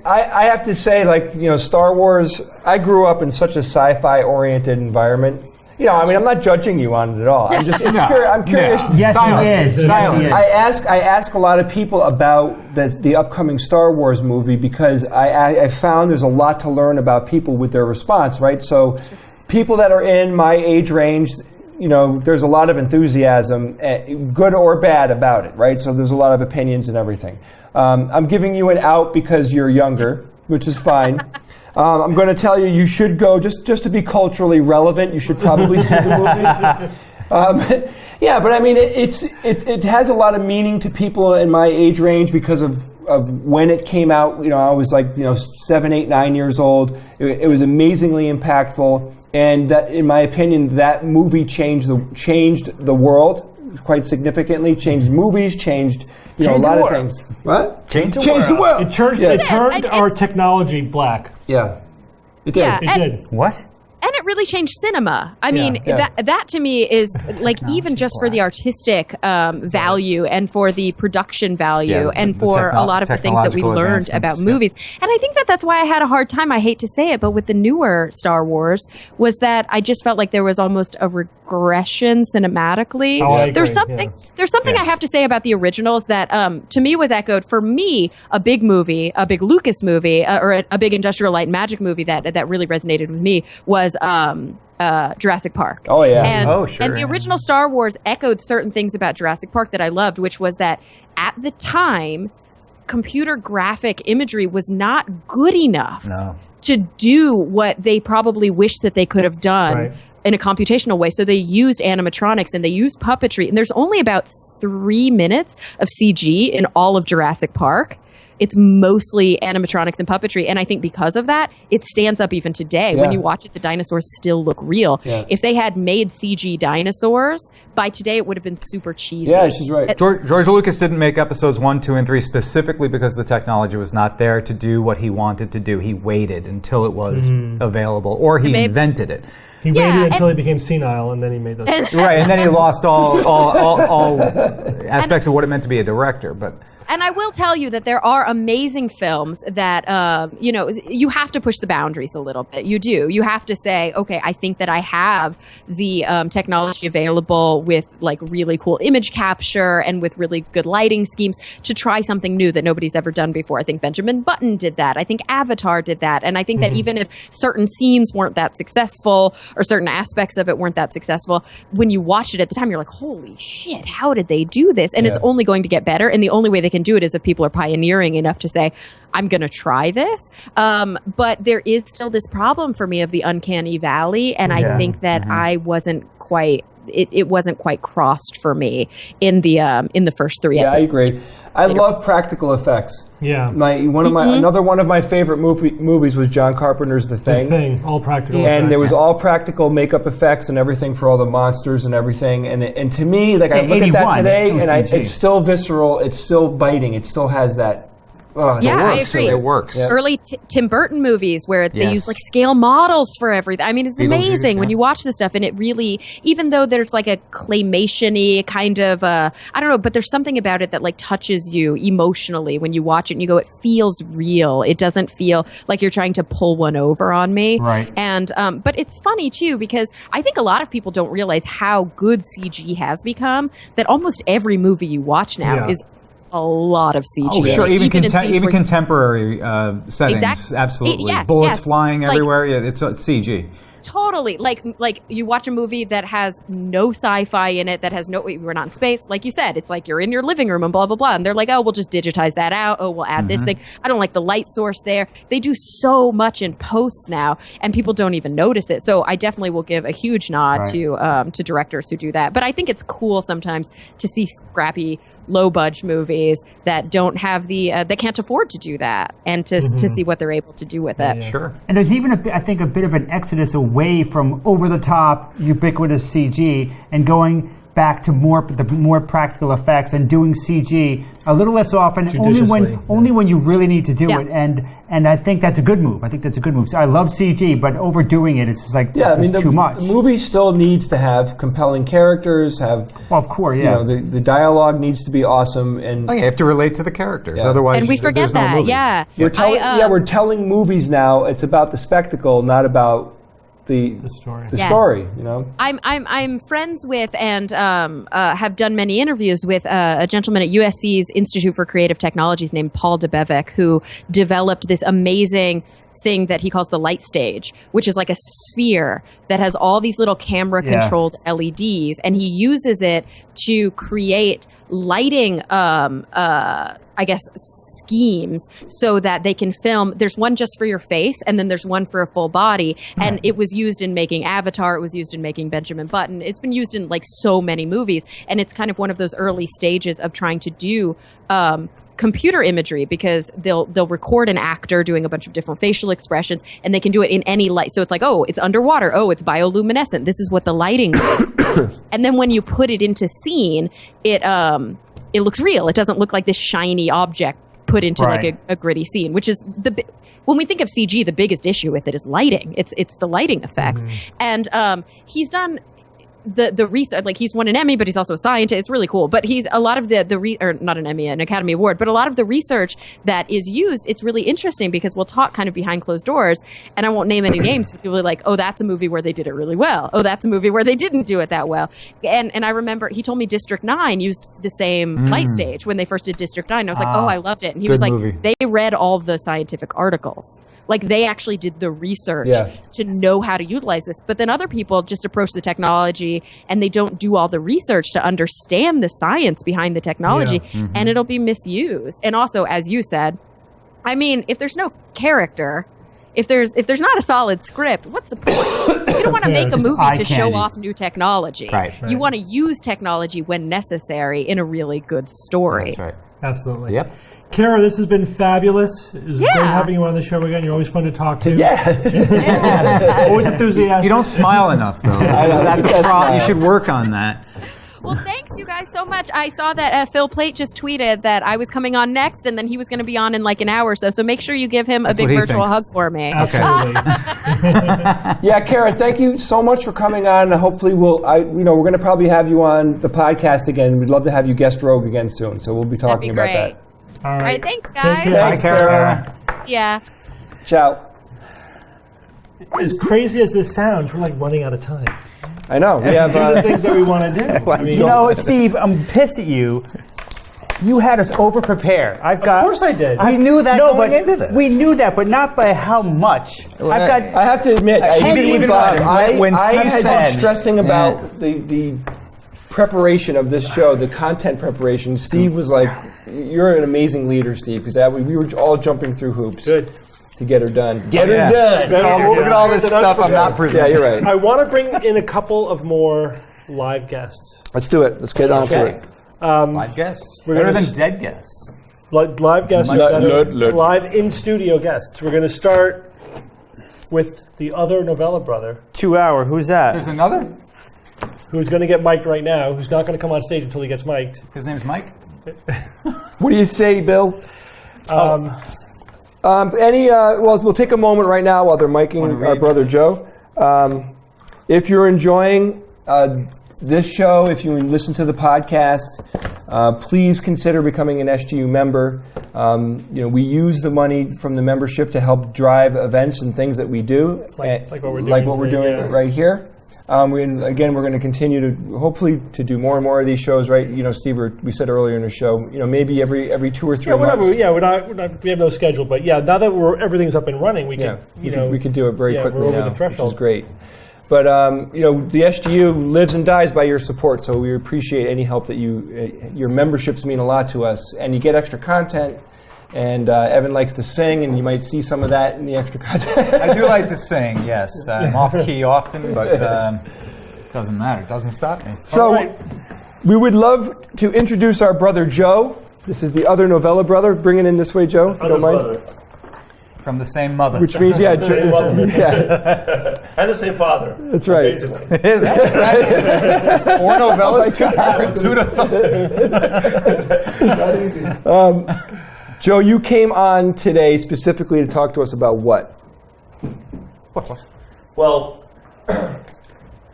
B: I have to say, Star Wars, I grew up in such a sci-fi oriented environment. I'm not judging you on it at all. I'm just, I'm curious.
C: No.
A: Yes, he is. Yes, he is.
B: I ask a lot of people about the upcoming Star Wars movie because I found there's a lot to learn about people with their response, right? So people that are in my age range, there's a lot of enthusiasm, good or bad, about it, right? So there's a lot of opinions and everything. I'm giving you an out because you're younger, which is fine. I'm going to tell you should go, just to be culturally relevant, you should probably see the movie. But I mean, it has a lot of meaning to people in my age range because of when it came out. I was 7, 8, 9 years old. It was amazingly impactful. And that, in my opinion, that movie changed the world quite significantly. Changed movies, changed a lot of things. What?
A: Changed the world.
D: It turned our technology black.
B: Yeah, it did.
E: Yeah,
D: It did.
A: What?
E: And it really changed cinema. I mean,
B: yeah.
E: that to me is like even just for the artistic value and for the production value and for a lot of the things that we learned about movies. And I think that's why I had a hard time, I hate to say it, but with the newer Star Wars, was that I just felt like there was almost a regression cinematically.
D: Oh, I agree,
E: There's something I have to say about the originals that to me was echoed. For me, a big movie, a big Lucas movie, or a big Industrial Light and Magic movie that really resonated with me was Jurassic Park.
B: Oh, yeah.
E: And,
C: sure.
E: and the original Star Wars echoed certain things about Jurassic Park that I loved, which was that at the time, computer graphic imagery was not good enough to do what they probably wished that they could have done in a computational way. So they used animatronics and they used puppetry. And there's only about 3 minutes of CG in all of Jurassic Park. It's mostly animatronics and puppetry. And I think because of that, it stands up even today.
B: Yeah.
E: When you watch it, the dinosaurs still look real.
B: Yeah.
E: If they had made CG dinosaurs, by today it would have been super cheesy.
B: Yeah, she's right.
C: George Lucas didn't make episodes 1, 2, and 3 specifically because the technology was not there to do what he wanted to do. He waited until it was available, or he invented it.
D: He waited until he became senile, and then he made those.
C: Right, and then he lost all aspects of what it meant to be a director. But
E: And I will tell you that there are amazing films that, you have to push the boundaries a little bit. You do. You have to say, okay, I think that I have the technology available with like really cool image capture and with really good lighting schemes to try something new that nobody's ever done before. I think Benjamin Button did that. I think Avatar did that. And I think that even if certain scenes weren't that successful or certain aspects of it weren't that successful, when you watch it at the time, you're like, holy shit, how did they do this? And it's only going to get better. And the only way they can do it is if people are pioneering enough to say, I'm going to try this. But there is still this problem for me of the uncanny valley. And I think that I wasn't quite, it wasn't quite crossed for me in the first three
B: Yeah, I
E: episodes.
B: agree. I love practical effects.
D: Yeah.
B: Another one of my favorite movies was John Carpenter's The
D: The
B: Thing.
D: thing, all practical.
B: And
D: effects.
B: there was all practical makeup effects and everything for all the monsters and everything. And to me, like I look at that
A: 81,
B: today,
A: that's
B: and
A: CG.
B: it's still visceral. It's still biting. It still has that.
E: Yeah, I
C: works.
E: agree.
C: It works.
B: Yeah.
E: Early Tim Burton movies where they
C: Yes.
E: use like scale models for everything. I mean, it's
C: Beetlejuice,
E: amazing when
C: yeah.
E: you watch this stuff, and it really, even though there's like a claymation-y kind of, I don't know, but there's something about it that like touches you emotionally when you watch it and you go, it feels real. It doesn't feel like you're trying to pull one over on me.
A: Right.
E: And, but it's funny too, because I think a lot of people don't realize how good CG has become, that almost every movie you watch now
D: Yeah.
E: is a lot of CG.
C: Oh, sure. Even
E: in scenes
C: even
E: where-
C: contemporary settings,
E: Exactly.
C: absolutely.
E: Yeah,
C: Bullets
E: yes.
C: flying
E: Like-
C: everywhere. Yeah, it's CG.
E: Totally. Like you watch a movie that has no sci-fi in it, that has no, we're not in space. Like you said, it's like you're in your living room and blah, blah, blah. And they're like, oh, we'll just digitize that out. Oh, we'll add this thing. I don't like the light source there. They do so much in post now and people don't even notice it. So I definitely will give a huge nod to directors who do that. But I think it's cool sometimes to see scrappy, low-budget movies that don't have they can't afford to do that, and to see what they're able to do with it.
C: Sure.
A: And there's even, I think, a bit of an exodus away from over-the-top, ubiquitous CG and going back to the more practical effects and doing CG a little less often,
D: Judiciously,
A: only when you really need to do
E: Yeah.
A: it. And I think that's a good move. So I love CG, but overdoing it, it's just like this is too much.
B: The movie still needs to have compelling characters. Well,
A: of course, yeah.
B: the dialogue needs to be awesome, and
C: Oh, yeah, you have to relate to the characters.
B: Yeah.
C: Otherwise,
E: And we forget
C: there's no
E: that,
C: movie.
E: yeah.
B: we're telling movies now. It's about the spectacle, not about the
D: story.
B: The
E: Yes.
B: story, you know.
E: I'm friends with and have done many interviews with a gentleman at USC's Institute for Creative Technologies named Paul DeBevic, who developed this amazing thing that he calls the light stage, which is like a sphere that has all these little camera controlled LEDs, and he uses it to create lighting I guess schemes so that they can film. There's one just for your face, and then there's one for a full body. And it was used in making Avatar. It was used in making Benjamin Button. It's been used in like so many movies, and it's kind of one of those early stages of trying to do computer imagery, because they'll record an actor doing a bunch of different facial expressions, and they can do it in any light. So it's like, oh, it's underwater. Oh, it's bioluminescent. This is what the lighting is. And then when you put it into scene, it looks real. It doesn't look like this shiny object put into like a gritty scene, which is when we think of CG, the biggest issue with it is lighting. It's the lighting effects. And he's done the research, like he's won an Emmy, but he's also a scientist. It's really cool. But he's a lot of or not an Emmy, an Academy Award, but a lot of the research that is used, it's really interesting because we'll talk kind of behind closed doors, and I won't name any names, but people are like, oh, that's a movie where they did it really well. Oh, that's a movie where they didn't do it that well. And I remember he told me District 9 used the same light stage when they first did District 9. And I was like, oh, I loved it. And he was like,
C: movie.
E: they read all the scientific articles. Like they actually did the research to know how to utilize this. But then other people just approach the technology and they don't do all the research to understand the science behind the technology, and it'll be misused. And also, as you said, I mean, if there's no character, if there's not a solid script, what's the point? You don't want to make a
A: just
E: movie
A: eye
E: to show
A: candy.
E: off new technology.
C: Right.
E: You want to use technology when necessary in a really good story.
C: That's right.
D: Absolutely.
C: Yep.
D: Kara, this has been fabulous. It's great having you on the show again. You're always fun to talk to.
B: Yeah.
D: Always enthusiastic.
C: You don't smile enough, though. That's a problem. You should work on that.
E: Well, thanks you guys so much. I saw that Phil Plait just tweeted that I was coming on next, and then he was going to be on in like an hour or so. So make sure you give him a big virtual hug for me.
D: Absolutely.
B: Yeah, Kara, thank you so much for coming on. Hopefully, we're going to probably have you on the podcast again. We'd love to have you guest rogue again soon. So we'll be talking about that.
D: All
E: right, thanks,
D: Take
E: guys.
D: care.
B: Thanks, Kara.
E: Yeah.
B: Ciao.
D: As crazy as this sounds, we're like running out of time.
B: I know. We have
D: The things that we want to do. I mean,
A: You know, Steve, I'm pissed at you. You had us over-prepared.
D: of course I did.
A: I
C: knew that going into this.
A: We knew that, but not by how much.
B: I have to admit,
C: when
B: I
C: Steve
B: had
C: said-
B: been stressing about the preparation of this show, the content preparation. Steve was like, "You're an amazing leader, Steve," because we were all jumping through hoops to get her done. Get her done.
C: Look at all this stuff I'm not presenting.
B: Yeah, you're right.
D: I want to bring in a couple of more live guests.
B: Let's do it. Let's get on to it.
C: Live guests.
D: We're
C: Better
D: gonna
C: than dead guests.
D: Live guests, live in-studio guests. We're going to start with the other novella brother,
A: 2 hour. Who's that?
C: There's another.
D: who's going to get mic'd right now, who's not going to come on stage until he gets mic'd.
C: His name's Mike.
B: What do you say, Bill? We'll take a moment right now while they're miking our brother Joe. If you're enjoying this show, if you listen to the podcast, please consider becoming an SGU member. We use the money from the membership to help drive events and things that we do,
D: like what we're doing,
B: like what we're doing right here. We're going to continue to hopefully to do more and more of these shows, right? Steve, we said earlier in the show, maybe every 2 or 3 months.
D: We have no schedule, but now that everything's up and running, we can
B: do it very quickly
D: we're over
B: now,
D: the threshold.
B: which is great. But the SGU lives and dies by your support, so we appreciate any help that your memberships mean a lot to us, and you get extra content. And Evan likes to sing, and you might see some of that in the extra content.
C: I do like to sing, yes. I'm off key often, but doesn't matter. It doesn't stop me.
B: So we would love to introduce our brother Joe. This is the other novella brother. Bring it in this way, Joe, if you don't mind.
C: From the same mother.
B: Which means, yeah.
F: And the same father.
B: That's right.
F: Basically.
C: 4 novellas, 2 parents. Who'd have thought?
B: Not easy. Joe, you came on today specifically to talk to us about what?
F: Well, I'm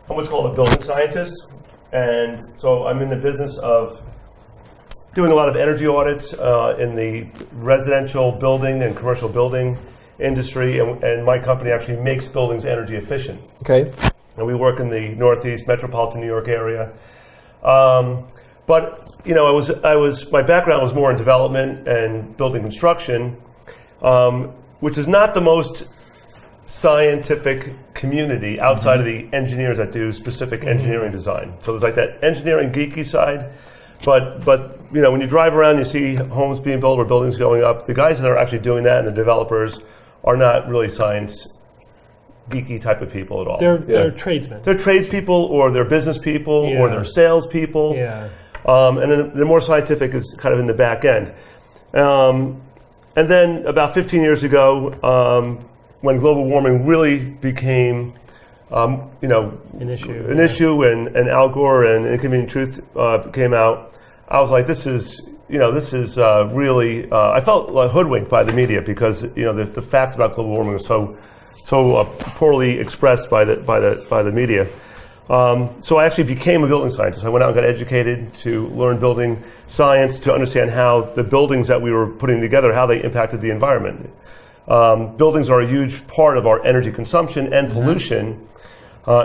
F: what's called a building scientist, and so I'm in the business of doing a lot of energy audits in the residential building and commercial building industry, and my company actually makes buildings energy efficient.
B: Okay.
F: And we work in the Northeast metropolitan New York area. But my background was more in development and building construction, which is not the most scientific community outside of the engineers that do specific engineering design. So there's like that engineering geeky side, but when you drive around, you see homes being built or buildings going up. The guys that are actually doing that and the developers are not really science geeky type of people at all.
D: They're tradesmen.
F: They're tradespeople, or they're business people, or they're salespeople.
D: Yeah.
F: And then the more scientific is kind of in the back end. And then about 15 years ago, when global warming really became, an issue, and Al Gore and Inconvenient Truth came out, I was like, this is really. I felt like hoodwinked by the media because the facts about global warming are so poorly expressed by the media. So I actually became a building scientist. I went out and got educated to learn building science, to understand how the buildings that we were putting together, how they impacted the environment. Buildings are a huge part of our energy consumption and pollution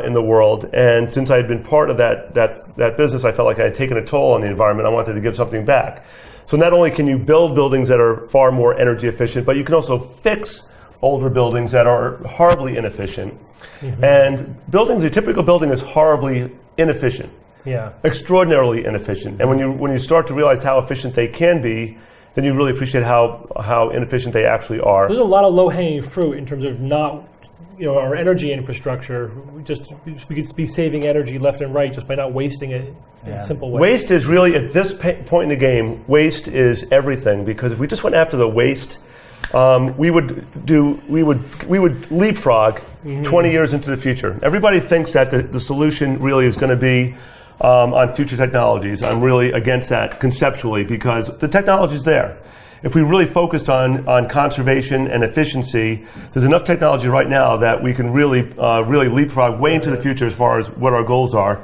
F: in the world. And since I had been part of that business, I felt like I had taken a toll on the environment. I wanted to give something back. So not only can you build buildings that are far more energy efficient, but you can also fix older buildings that are horribly inefficient. Mm-hmm. And a typical building is horribly inefficient.
D: Yeah.
F: Extraordinarily inefficient. And when you start to realize how efficient they can be, then you really appreciate how inefficient they actually are.
D: So there's a lot of low-hanging fruit in terms of not our energy infrastructure, we could be saving energy left and right just by not wasting it in a simple way.
F: Waste is really, at this point in the game, waste is everything, because if we just went after the waste, we would leapfrog 20 years into the future. Everybody thinks that the solution really is going to be on future technologies. I'm really against that conceptually, because the technology's there. If we really focused on conservation and efficiency, there's enough technology right now that we can really leapfrog way into the future as far as what our goals are.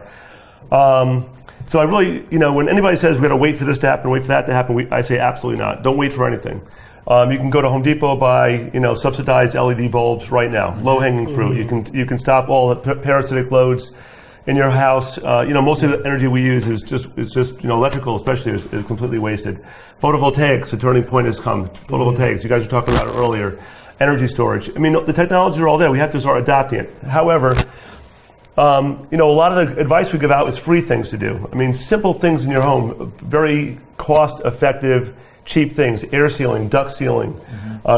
F: So I really, when anybody says we got to wait for this to happen, wait for that to happen, I say absolutely not. Don't wait for anything. You can go to Home Depot, buy subsidized LED bulbs right now, low-hanging fruit. You can stop all the parasitic loads in your house. Most of the energy we use is just electrical, especially, is completely wasted. Photovoltaics, the turning point has come. Photovoltaics, you guys were talking about it earlier. Energy storage. I mean, the technologies are all there. We have to start adopting it. However, a lot of the advice we give out is free things to do. I mean, simple things in your home, very cost-effective, cheap things, air sealing, duct sealing,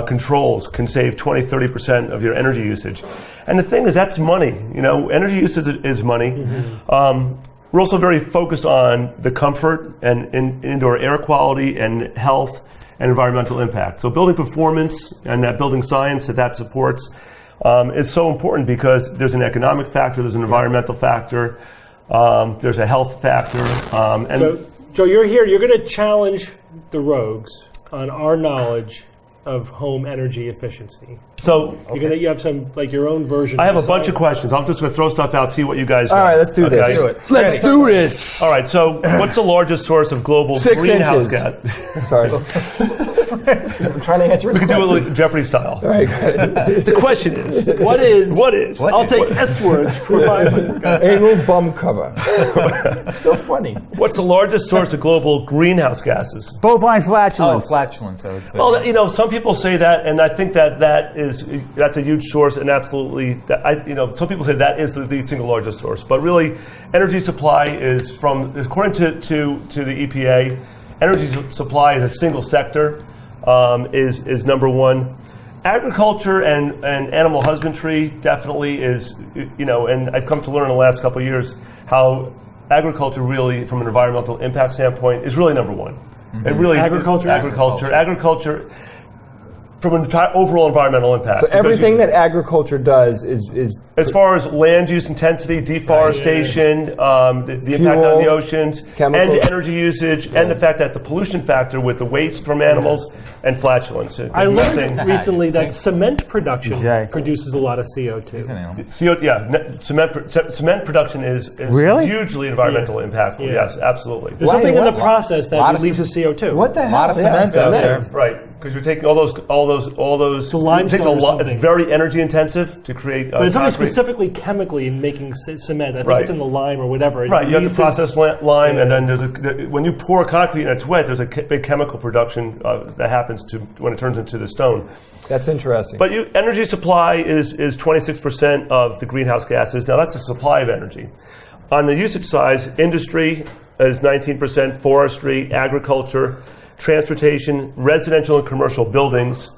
F: controls can save 20-30% of your energy usage. And the thing is, that's money. Energy usage is money. We're also very focused on the comfort and indoor air quality and health and environmental impact. So building performance and that building science that supports is so important, because there's an economic factor, there's an environmental factor, there's a health factor.
D: So, Joe, you're here. You're going to challenge the rogues on our knowledge of home energy efficiency.
F: So
D: you have some your own version.
F: I have a bunch of questions. I'm just going to throw stuff out, see what you guys.
B: All right, let's do this.
F: Let's do this. All right. So, what's the largest source of global
B: 6
F: greenhouse
B: inches.
F: gas?
B: Sorry. I'm trying to answer his
F: We can do
B: question.
F: it like Jeopardy style.
B: All right, good.
F: The question is,
D: What is?
F: I'll
D: Take S words for 500.
B: Anal bum cover. It's still funny.
F: What's the largest source of global greenhouse gases?
A: Bovine
C: Oh,
A: flatulence.
C: flatulence, I would say.
F: Well, some people say that, and I think that's a huge source, and absolutely, some people say that is the single largest source. But really, energy supply is according to the EPA, energy supply is a single sector, is number one. Agriculture and animal husbandry definitely is, and I've come to learn in the last couple of years how agriculture really, from an environmental impact standpoint, is really number one. It really agriculture. From an overall environmental impact.
B: So everything that agriculture does is
F: as far as land use intensity, deforestation, the impact on the oceans,
B: chemicals,
F: and energy usage, and the fact that the pollution factor with the waste from animals and flatulence.
D: I learned recently that cement production produces a lot of CO2.
F: Cement production is
A: Really?
F: hugely environmental impactful.
D: Yeah.
F: Yes, absolutely.
D: There's something in the process that releases CO2.
B: what the hell?
C: A lot of cement out there.
F: Right, because you're taking all those.
D: So limestone
F: it takes a
D: or
F: lot.
D: something.
F: It's very energy intensive to create.
D: But it's only
F: concrete.
D: Specifically chemically in making cement. I think
F: Right.
D: it's in the lime or whatever. It
F: Right, you have to
D: releases-
F: process lime, and then when you pour concrete and it's wet, there's a big chemical production that happens when it turns into the stone.
B: That's interesting.
F: But energy supply is 26% of the greenhouse gases. Now that's the supply of energy. On the usage side, industry is 19%, forestry, agriculture, transportation, residential and commercial buildings,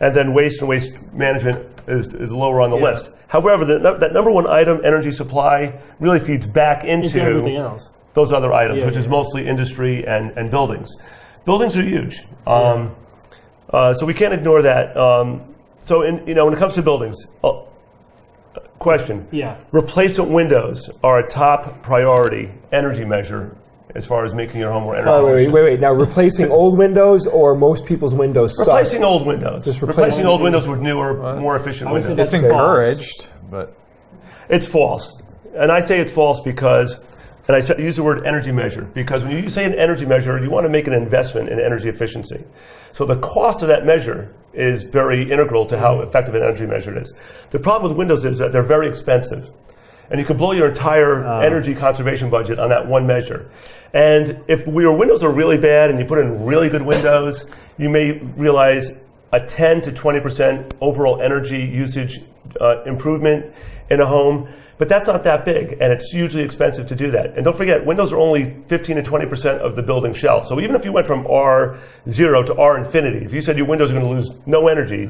F: and then waste and waste management is lower on the list. However, that number one item, energy supply, really feeds back into
D: everything else.
F: those other items, which is mostly industry and buildings. Buildings are huge, so we can't ignore that. So, when it comes to buildings, question: replacement windows are a top priority energy measure as far as making your home more energy efficient.
B: Wait. Now, replacing old windows, or most people's windows suck?
F: Replacing old windows.
B: Just
F: replacing old windows with newer, more efficient windows.
C: It's encouraged, but
F: It's false. And I say it's false because, and use the word energy measure, because when you say an energy measure, you want to make an investment in energy efficiency. So the cost of that measure is very integral to how effective an energy measure is. The problem with windows is that they're very expensive. And you can blow your entire energy conservation budget on that one measure. And if your windows are really bad and you put in really good windows, you may realize a 10 to 20% overall energy usage improvement in a home. But that's not that big, and it's hugely expensive to do that. And don't forget, windows are only 15 to 20% of the building shell. So even if you went from R0 to R infinity, if you said your windows are going to lose no energy,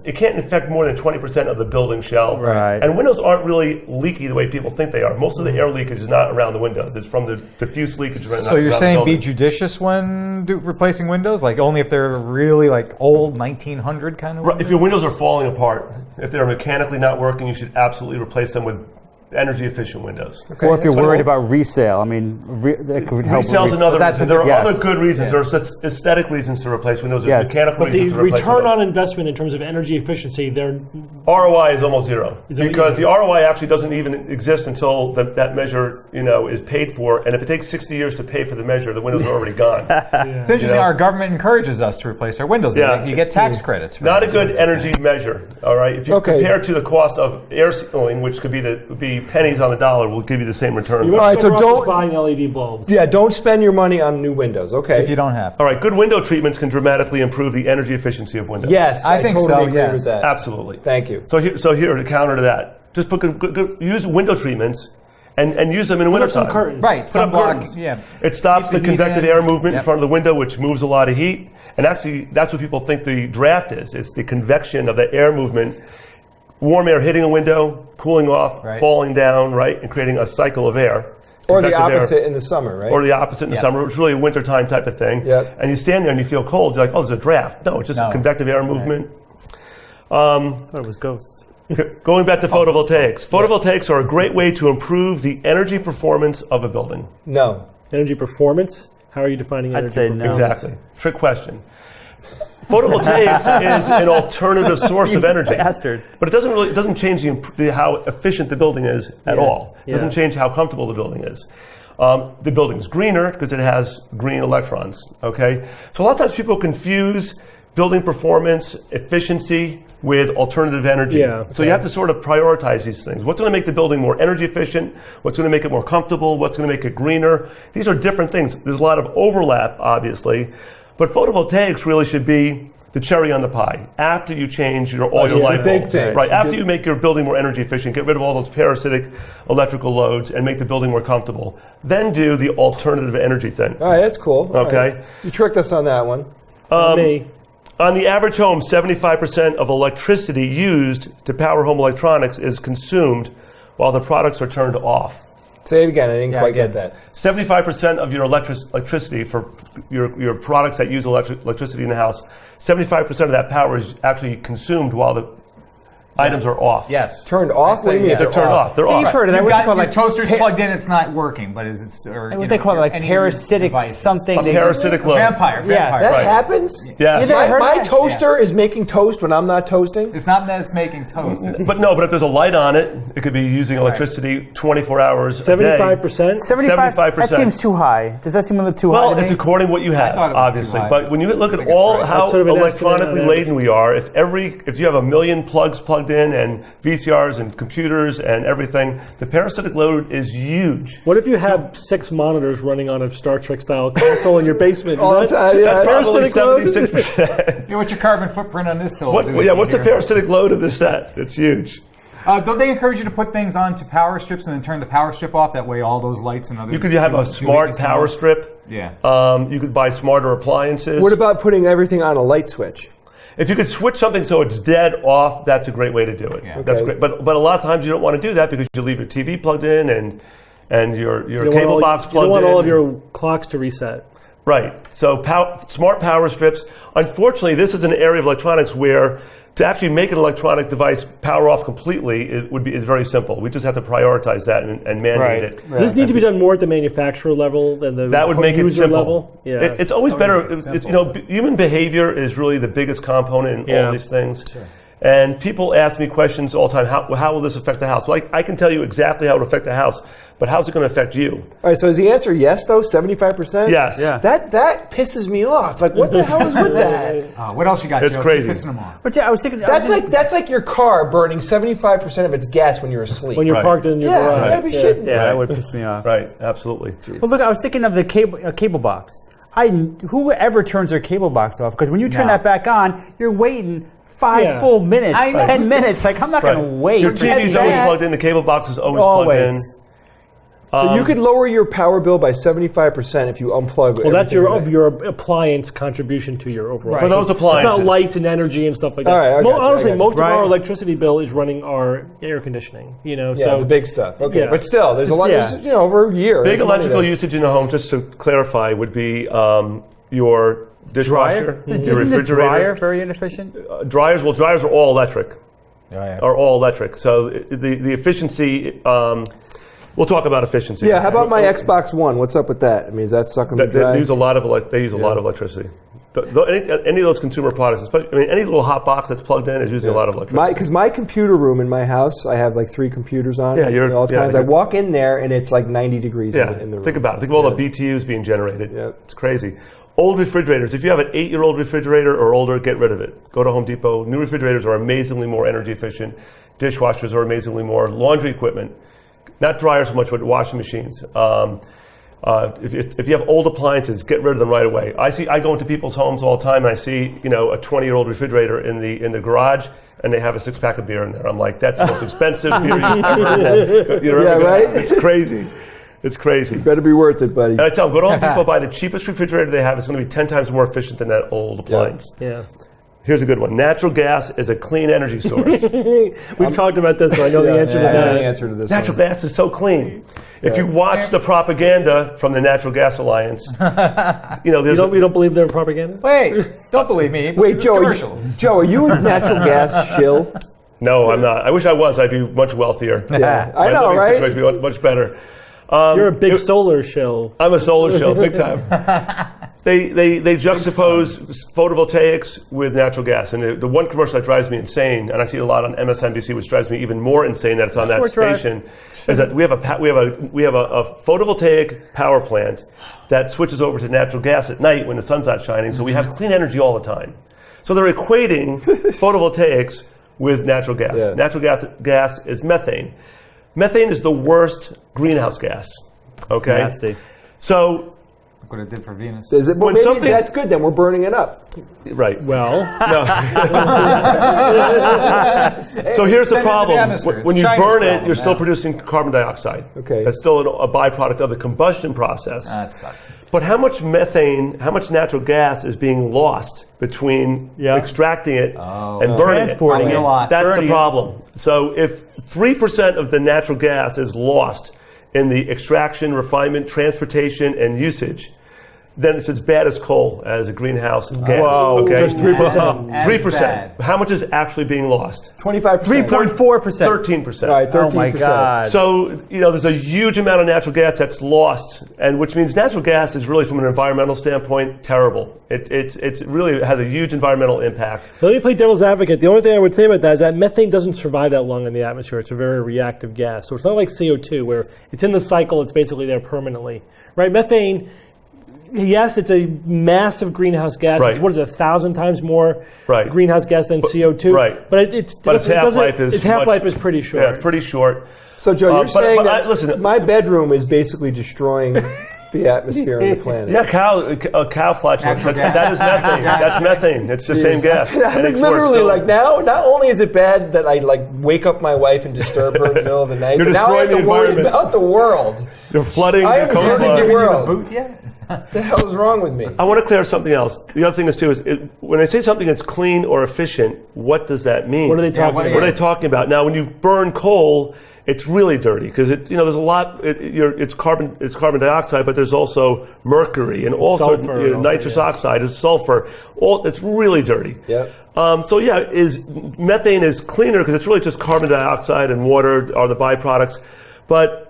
F: it can't affect more than 20% of the building shell.
A: Right.
F: And windows aren't really leaky the way people think they are. Most of the air leakage is not around the windows. It's from the diffuse leakage around
C: So you're
F: around
C: saying
F: the
C: be
F: building.
C: judicious when replacing windows? Like only if they're really like old 1900 kind of
F: Right,
C: windows?
F: if your windows are falling apart, if they're mechanically not working, you should absolutely replace them with energy efficient windows.
B: Okay,
A: Or if you're
B: that's
A: worried
B: fine.
A: about resale, I mean, that could help. with
F: Resale's another
C: that's
F: reason.
C: a
F: There are
A: different-
F: other
A: Yes.
F: good reasons. There's aesthetic reasons to replace windows. There's
A: Yes.
F: mechanical
D: But the
F: reasons to replace
D: return
F: windows.
D: on investment in terms of energy efficiency, they're
F: ROI is almost zero
D: Is that what
F: because
D: you-
F: the ROI actually doesn't even exist until that measure, is paid for. And if it takes 60 years to pay for the measure, the windows are already gone.
C: It's interesting. Our government encourages us to replace our windows.
F: Yeah.
C: You get tax credits. For
F: Not a
C: those
F: good
C: sorts of
F: energy
C: things.
F: measure. All right, if you
B: Okay.
F: compare to the cost of air sealing, which could be pennies on the dollar, will give you the same return.
D: you're
B: All right, so
D: better off just
B: don't-
D: buying LED bulbs.
B: Yeah, don't spend your money on new windows. Okay.
C: If you don't have.
F: All right, good window treatments can dramatically improve the energy efficiency of windows.
B: Yes,
C: I think
B: totally
C: so,
B: agree
C: yes.
B: with that.
F: Absolutely.
B: Thank you.
F: So here to counter to that, just use window treatments and use them in the
D: Put up some
F: wintertime.
D: curtains.
C: Right,
F: Put up
C: sunblock.
F: curtains.
C: Yeah.
F: It stops the
C: Keep the heat
F: convective
C: in.
F: air movement in
C: Yep.
F: front of the window, which moves a lot of heat. And actually, that's what people think the draft is. It's the convection of the air movement, warm air hitting a window, cooling off,
C: Right.
F: falling down, right, and creating a cycle of air.
B: Or the
F: Convective air.
B: opposite in the summer, right?
F: Or the opposite in the
C: Yep.
F: summer. It's really a wintertime type of thing.
B: Yep.
F: And you stand there and you feel cold. You're like, oh, there's a draft. No, it's just
C: No.
F: a convective air movement.
A: I thought it was ghosts.
F: Going back to photovoltaics. Photovoltaics are a great way to improve the energy performance of a building.
B: No.
D: Energy performance? How are you defining energy
A: I'd say no.
D: performance?
F: Exactly. Trick question. Photovoltaics is an alternative source of energy.
A: Bastard.
F: But it doesn't change how efficient the building is at all. It doesn't change how comfortable the building is. The building's greener because it has green electrons. Okay, so a lot of times people confuse building performance, efficiency with alternative energy.
D: Yeah,
F: So you have to sort of prioritize these things. What's going to make the building more energy efficient? What's going to make it more comfortable? What's going to make it greener? These are different things. There's a lot of overlap, obviously, but photovoltaics really should be the cherry on the pie after you change all your
B: yeah,
F: light
B: the big
F: bulbs.
B: thing.
F: Right, after you make your building more energy efficient, get rid of all those parasitic electrical loads and make the building more comfortable. Then do the alternative energy thing.
B: All right, that's cool. All
F: Okay.
B: right. You tricked us on that one.
D: Me.
F: On the average home, 75% of electricity used to power home electronics is consumed while the products are turned off.
B: Say it again. I didn't quite get
C: again.
B: that.
F: 75% of your electricity for your products that use electricity in the house, 75% of that power is actually consumed while the items are off.
C: Yes.
B: Turned off?
C: say
B: What do you mean?
C: yes.
F: They're turned off. They're
A: You've
F: off.
A: heard of that.
C: You've
A: What's it
C: got
A: called?
C: your
A: Like
C: toaster's plugged in, it's not working, but is it still? Or,
A: What they call it, like
C: any
A: parasitic
C: devices.
A: something.
F: A parasitic load.
C: Vampire.
A: Yeah,
C: Vampire.
B: That
F: Right.
B: happens?
F: Yes.
A: You never heard
B: My
A: that?
B: toaster is making toast when I'm not toasting?
C: It's not that it's making toast. It's,
F: But if there's a light on it, it could be using electricity 24 hours a day.
D: 75%?
F: 75%.
A: That seems too high. Does that seem a little too high?
F: Well,
A: to
F: it's
A: me?
F: according to what you have,
C: thought it was too
F: obviously.
C: high.
F: But when you look at
C: think it's
F: all
C: right.
F: how
D: That's sort of an estimate
F: electronically
D: on
F: laden we are, if you have 1 million plugs plugged in and VCRs and computers and everything, the parasitic load is huge.
D: What if you have 6 monitors running on a Star Trek style console in your basement?
B: All the time, yeah.
F: That's probably
D: parasitic load?
F: 76%.
C: what's your carbon footprint on this cylinder?
F: What's the parasitic load of this set? It's huge.
C: Don't they encourage you to put things onto power strips and then turn the power strip off? That way, all those lights and other.
F: You could have a smart power strip.
C: Yeah.
F: You could buy smarter appliances.
B: What about putting everything on a light switch?
F: If you could switch something so it's dead off, that's a great way to do it.
C: Yeah.
F: That's
B: Okay.
F: great. But a lot of times you don't want to do that because you leave your TV plugged in and your
D: You don't
F: cable
D: want
F: box
D: you
F: plugged
D: don't want
F: in.
D: all of your clocks to reset.
F: Right. So smart power strips. Unfortunately, this is an area of electronics where to actually make an electronic device power off completely is very simple. We just have to prioritize that and mandate
A: Right.
F: it.
D: Does this need to be done more at the manufacturer level than the
F: That would make it
D: user
F: simple.
D: level? Yeah.
F: It's always better.
C: make it
F: It's,
C: simple.
F: human behavior is really the biggest component in
D: Yeah.
F: all these things. Sure. And people ask me questions all the time. How will this affect the house? Well, I can tell you exactly how it will affect the house, but how's it going to affect you?
B: All right, so is the answer yes, though? 75%?
F: Yes.
A: Yeah.
B: That pisses me off. Like, what the hell is with that?
C: What else you got?
F: It's
C: Joe?
F: crazy.
C: Keep pissing them off.
A: But yeah, I was thinking.
B: That's like your car burning 75% of its gas when you're asleep.
D: when you're
F: Right.
D: parked in your
B: yeah,
D: garage.
B: you gotta be shitting.
A: Yeah,
F: Right.
A: that would piss me off.
F: Right. Absolutely.
A: Well, look, I was thinking of the cable box. whoever turns their cable box off, because when you turn
C: No.
A: that back on, you're waiting 5 full minutes,
C: I know.
A: 10 minutes. Like, I'm not going to wait.
F: Your TV's always plugged in. The cable box is always plugged in.
B: So you could lower your power bill by 75% if you unplug.
D: Well, that's
B: everything
D: your appliance contribution to your overall.
F: For those
D: It's
F: appliances.
D: not lights and energy and stuff like that.
B: All right, I got you,
D: Honestly,
B: I got you.
D: most of our
A: Right.
D: electricity bill is running our air conditioning.
B: Yeah,
D: So
B: the big stuff. Okay,
D: Yeah.
B: but still, there's a lot.
A: Yeah.
B: There's, over a year.
F: Big
B: That's money
F: electrical
B: there.
F: usage in the home, just to clarify, would be your dishwasher,
A: Dryer?
F: your
A: Isn't the
F: refrigerator.
A: dryer very inefficient?
F: Dryers are all electric.
C: yeah.
F: Are all electric. So the efficiency. We'll talk about efficiency.
B: Yeah, how about my Xbox One? What's up with that? I mean, is that sucking me
F: They
B: dry?
F: use a lot of electricity. Any of those consumer products, especially, any little hot box that's plugged in is using a lot of electricity.
B: Because my computer room in my house, I have like 3 computers on.
F: Yeah, you're-
B: all the
F: yeah,
B: times I
F: you're-
B: walk in there and it's like 90 degrees
F: Yeah,
B: in the room.
F: think about it. Think of all the BTUs being generated.
B: Yeah.
F: It's crazy. Old refrigerators. If you have an 8-year-old refrigerator or older, get rid of it. Go to Home Depot. New refrigerators are amazingly more energy efficient. Dishwashers are amazingly more. Laundry equipment, not dryers so much, but washing machines. If you have old appliances, get rid of them right away. I go into people's homes all the time, and I see a 20-year-old refrigerator in the garage, and they have a 6-pack of beer in there. I'm like, that's the most expensive beer you've ever had.
B: right?
F: It's crazy. It's crazy.
B: Better be worth it, buddy.
F: And I tell them, go to Home Depot, buy the cheapest refrigerator they have. It's going to be 10 times more efficient than that old appliance.
D: yeah.
F: Here's a good one. Natural gas is a clean energy source.
D: We've talked about this, so I know the answer to
B: I know
D: that.
B: the answer to this.
F: Natural
B: one.
F: gas is so clean. If you watch the propaganda from the Natural Gas Alliance, there's
D: You don't believe their propaganda?
C: Wait, don't believe me.
B: Wait,
C: It's
B: Joe,
C: commercial.
B: Are you a natural gas shill?
F: No, I'm not. I wish I was. I'd be much wealthier.
B: Yeah,
F: My
B: I know,
F: living
B: right?
F: situation would be much better.
D: You're a big solar shill.
F: I'm a solar shill, big time. They juxtapose photovoltaics with natural gas, and the one commercial that drives me insane, and I see it a lot on MSNBC, which drives me even more insane that it's on that
A: Short drive.
F: station, is that we have a photovoltaic power plant that switches over to natural gas at night when the sun's not shining, so we have clean energy all the time. So they're equating photovoltaics with natural gas.
B: Yeah.
F: Natural gas is methane. Methane is the worst greenhouse gas. Okay,
A: Nasty.
F: so.
C: Look what it did for Venus.
B: Is it? Well,
F: When
B: maybe
F: something-
B: that's good. Then we're burning it up.
F: Right.
D: Well,
F: So here's the
C: Send it into the
F: problem.
C: atmosphere.
F: When
C: It's
F: you
C: China's
F: burn it,
C: problem
F: you're still
C: now.
F: producing carbon dioxide.
B: Okay.
F: That's still a byproduct of the combustion process.
C: That sucks.
F: But how much methane, how much natural gas is being lost between extracting it and burning
A: Transporting
F: it?
A: it.
C: A lot.
F: That's
A: Burning
F: the
A: it.
F: problem. So if 3% of the natural gas is lost in the extraction, refinement, transportation, and usage, then it's as bad as coal as a greenhouse gas.
A: Whoa.
F: Okay,
D: Just 3%.
C: As
F: 3%.
C: bad.
F: How much is actually being lost?
B: 25%.
A: 3.4%.
F: 13%.
B: All right, 13%.
A: Oh my God.
F: So, there's a huge amount of natural gas that's lost, and which means natural gas is really, from an environmental standpoint, terrible. It really has a huge environmental impact.
D: let me play devil's advocate. The only thing I would say about that is that methane doesn't survive that long in the atmosphere. It's a very reactive gas. So it's not like CO2 where it's in the cycle, it's basically there permanently. Right? Methane, yes, it's a massive greenhouse gas.
F: Right.
D: It's, what is it, 1,000 times more
F: Right.
D: greenhouse gas than CO2?
F: right.
D: But its
F: half-life is
D: its half-life
F: much-
D: is pretty short.
F: Yeah, it's pretty short.
B: So, Joe, you're
F: but-
B: saying
F: but
B: that
F: listen-
B: my bedroom is basically destroying the atmosphere and the planet.
F: Yeah, cow flatulence.
C: Natural gas.
F: That is methane. That's methane. It's the same gas.
B: I
F: And
B: mean,
F: it's
B: literally,
F: worse.
B: like now, not only is it bad that I wake up my wife and disturb her in the middle of the night,
F: You're
B: but now I have to
F: destroying the
B: worry
F: environment.
B: about the world.
F: You're flooding
B: I
F: the
B: am hurting
F: coastline.
B: the world.
C: Boot yet?
B: What the hell is wrong with me?
F: I want to clear something else. The other thing is, too, is when I say something that's clean or efficient, what does that mean?
D: What are they talking
C: what
D: about?
F: What are they talking about? Now, when you burn coal, it's really dirty because there's a lot. It's carbon dioxide, but there's also mercury and also
D: Sulfur and all
F: nitrous
D: that, yeah.
F: oxide, is sulfur. It's really dirty.
B: Yep.
F: So yeah, methane is cleaner because it's really just carbon dioxide and water are the byproducts, but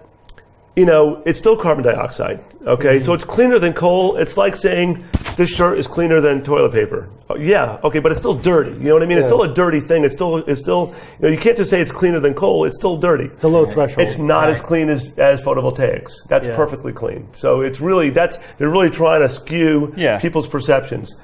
F: it's still carbon dioxide. Okay, so it's cleaner than coal. It's like saying this shirt is cleaner than toilet paper. Yeah, okay, but it's still dirty. You know what I mean? It's still a dirty thing. It's still. You can't just say it's cleaner than coal. It's still dirty.
D: It's a low threshold.
F: It's not as clean as photovoltaics. That's perfectly clean. So it's really they're really trying to skew people's perceptions.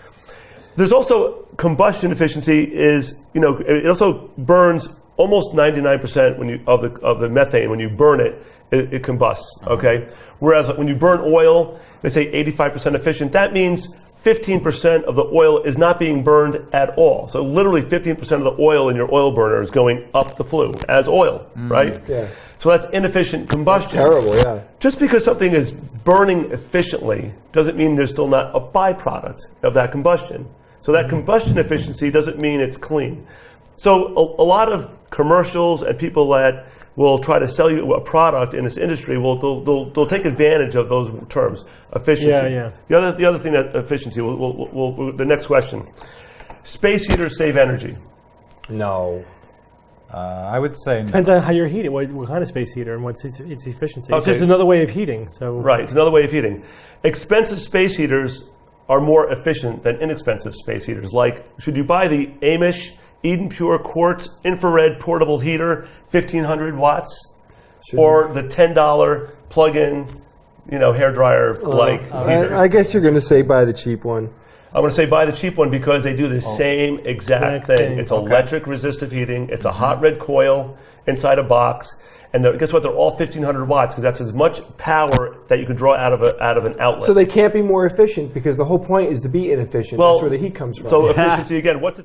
F: There's also combustion efficiency it also burns almost 99% of the methane when you burn it it combusts, okay? Whereas when you burn oil, they say 85% efficient, that means 15% of the oil is not being burned at all. So literally 15% of the oil in your oil burner is going up the flue as oil, right?
B: Yeah.
F: So that's inefficient combustion.
B: That's terrible, yeah.
F: Just because something is burning efficiently doesn't mean there's still not a byproduct of that combustion. So that combustion efficiency doesn't mean it's clean. So a lot of commercials and people that will try to sell you a product in this industry they'll take advantage of those terms. Efficiency.
D: Yeah.
F: The other thing that efficiency. The next question. Space heaters save energy.
B: No.
C: I would say no.
D: Depends on how you're heating, what kind of space heater and what's its efficiency. It's
F: Okay.
D: just another way of heating. So
F: Right, it's another way of heating. Expensive space heaters are more efficient than inexpensive space heaters. Like, should you buy the Amish Eden Pure Quartz infrared portable heater, 1,500 watts, or the $10 plug-in, hairdryer like heaters?
B: I guess you're going to say buy the cheap one.
F: I'm going to say buy the cheap one because they do the same exact thing.
D: thing.
F: It's electric resistive heating. It's a hot red coil inside a box. And guess what? They're all 1,500 watts because that's as much power that you can draw out of an outlet.
B: So they can't be more efficient because the whole point is to be inefficient. That's where the heat comes from.
F: So efficiency, again, what's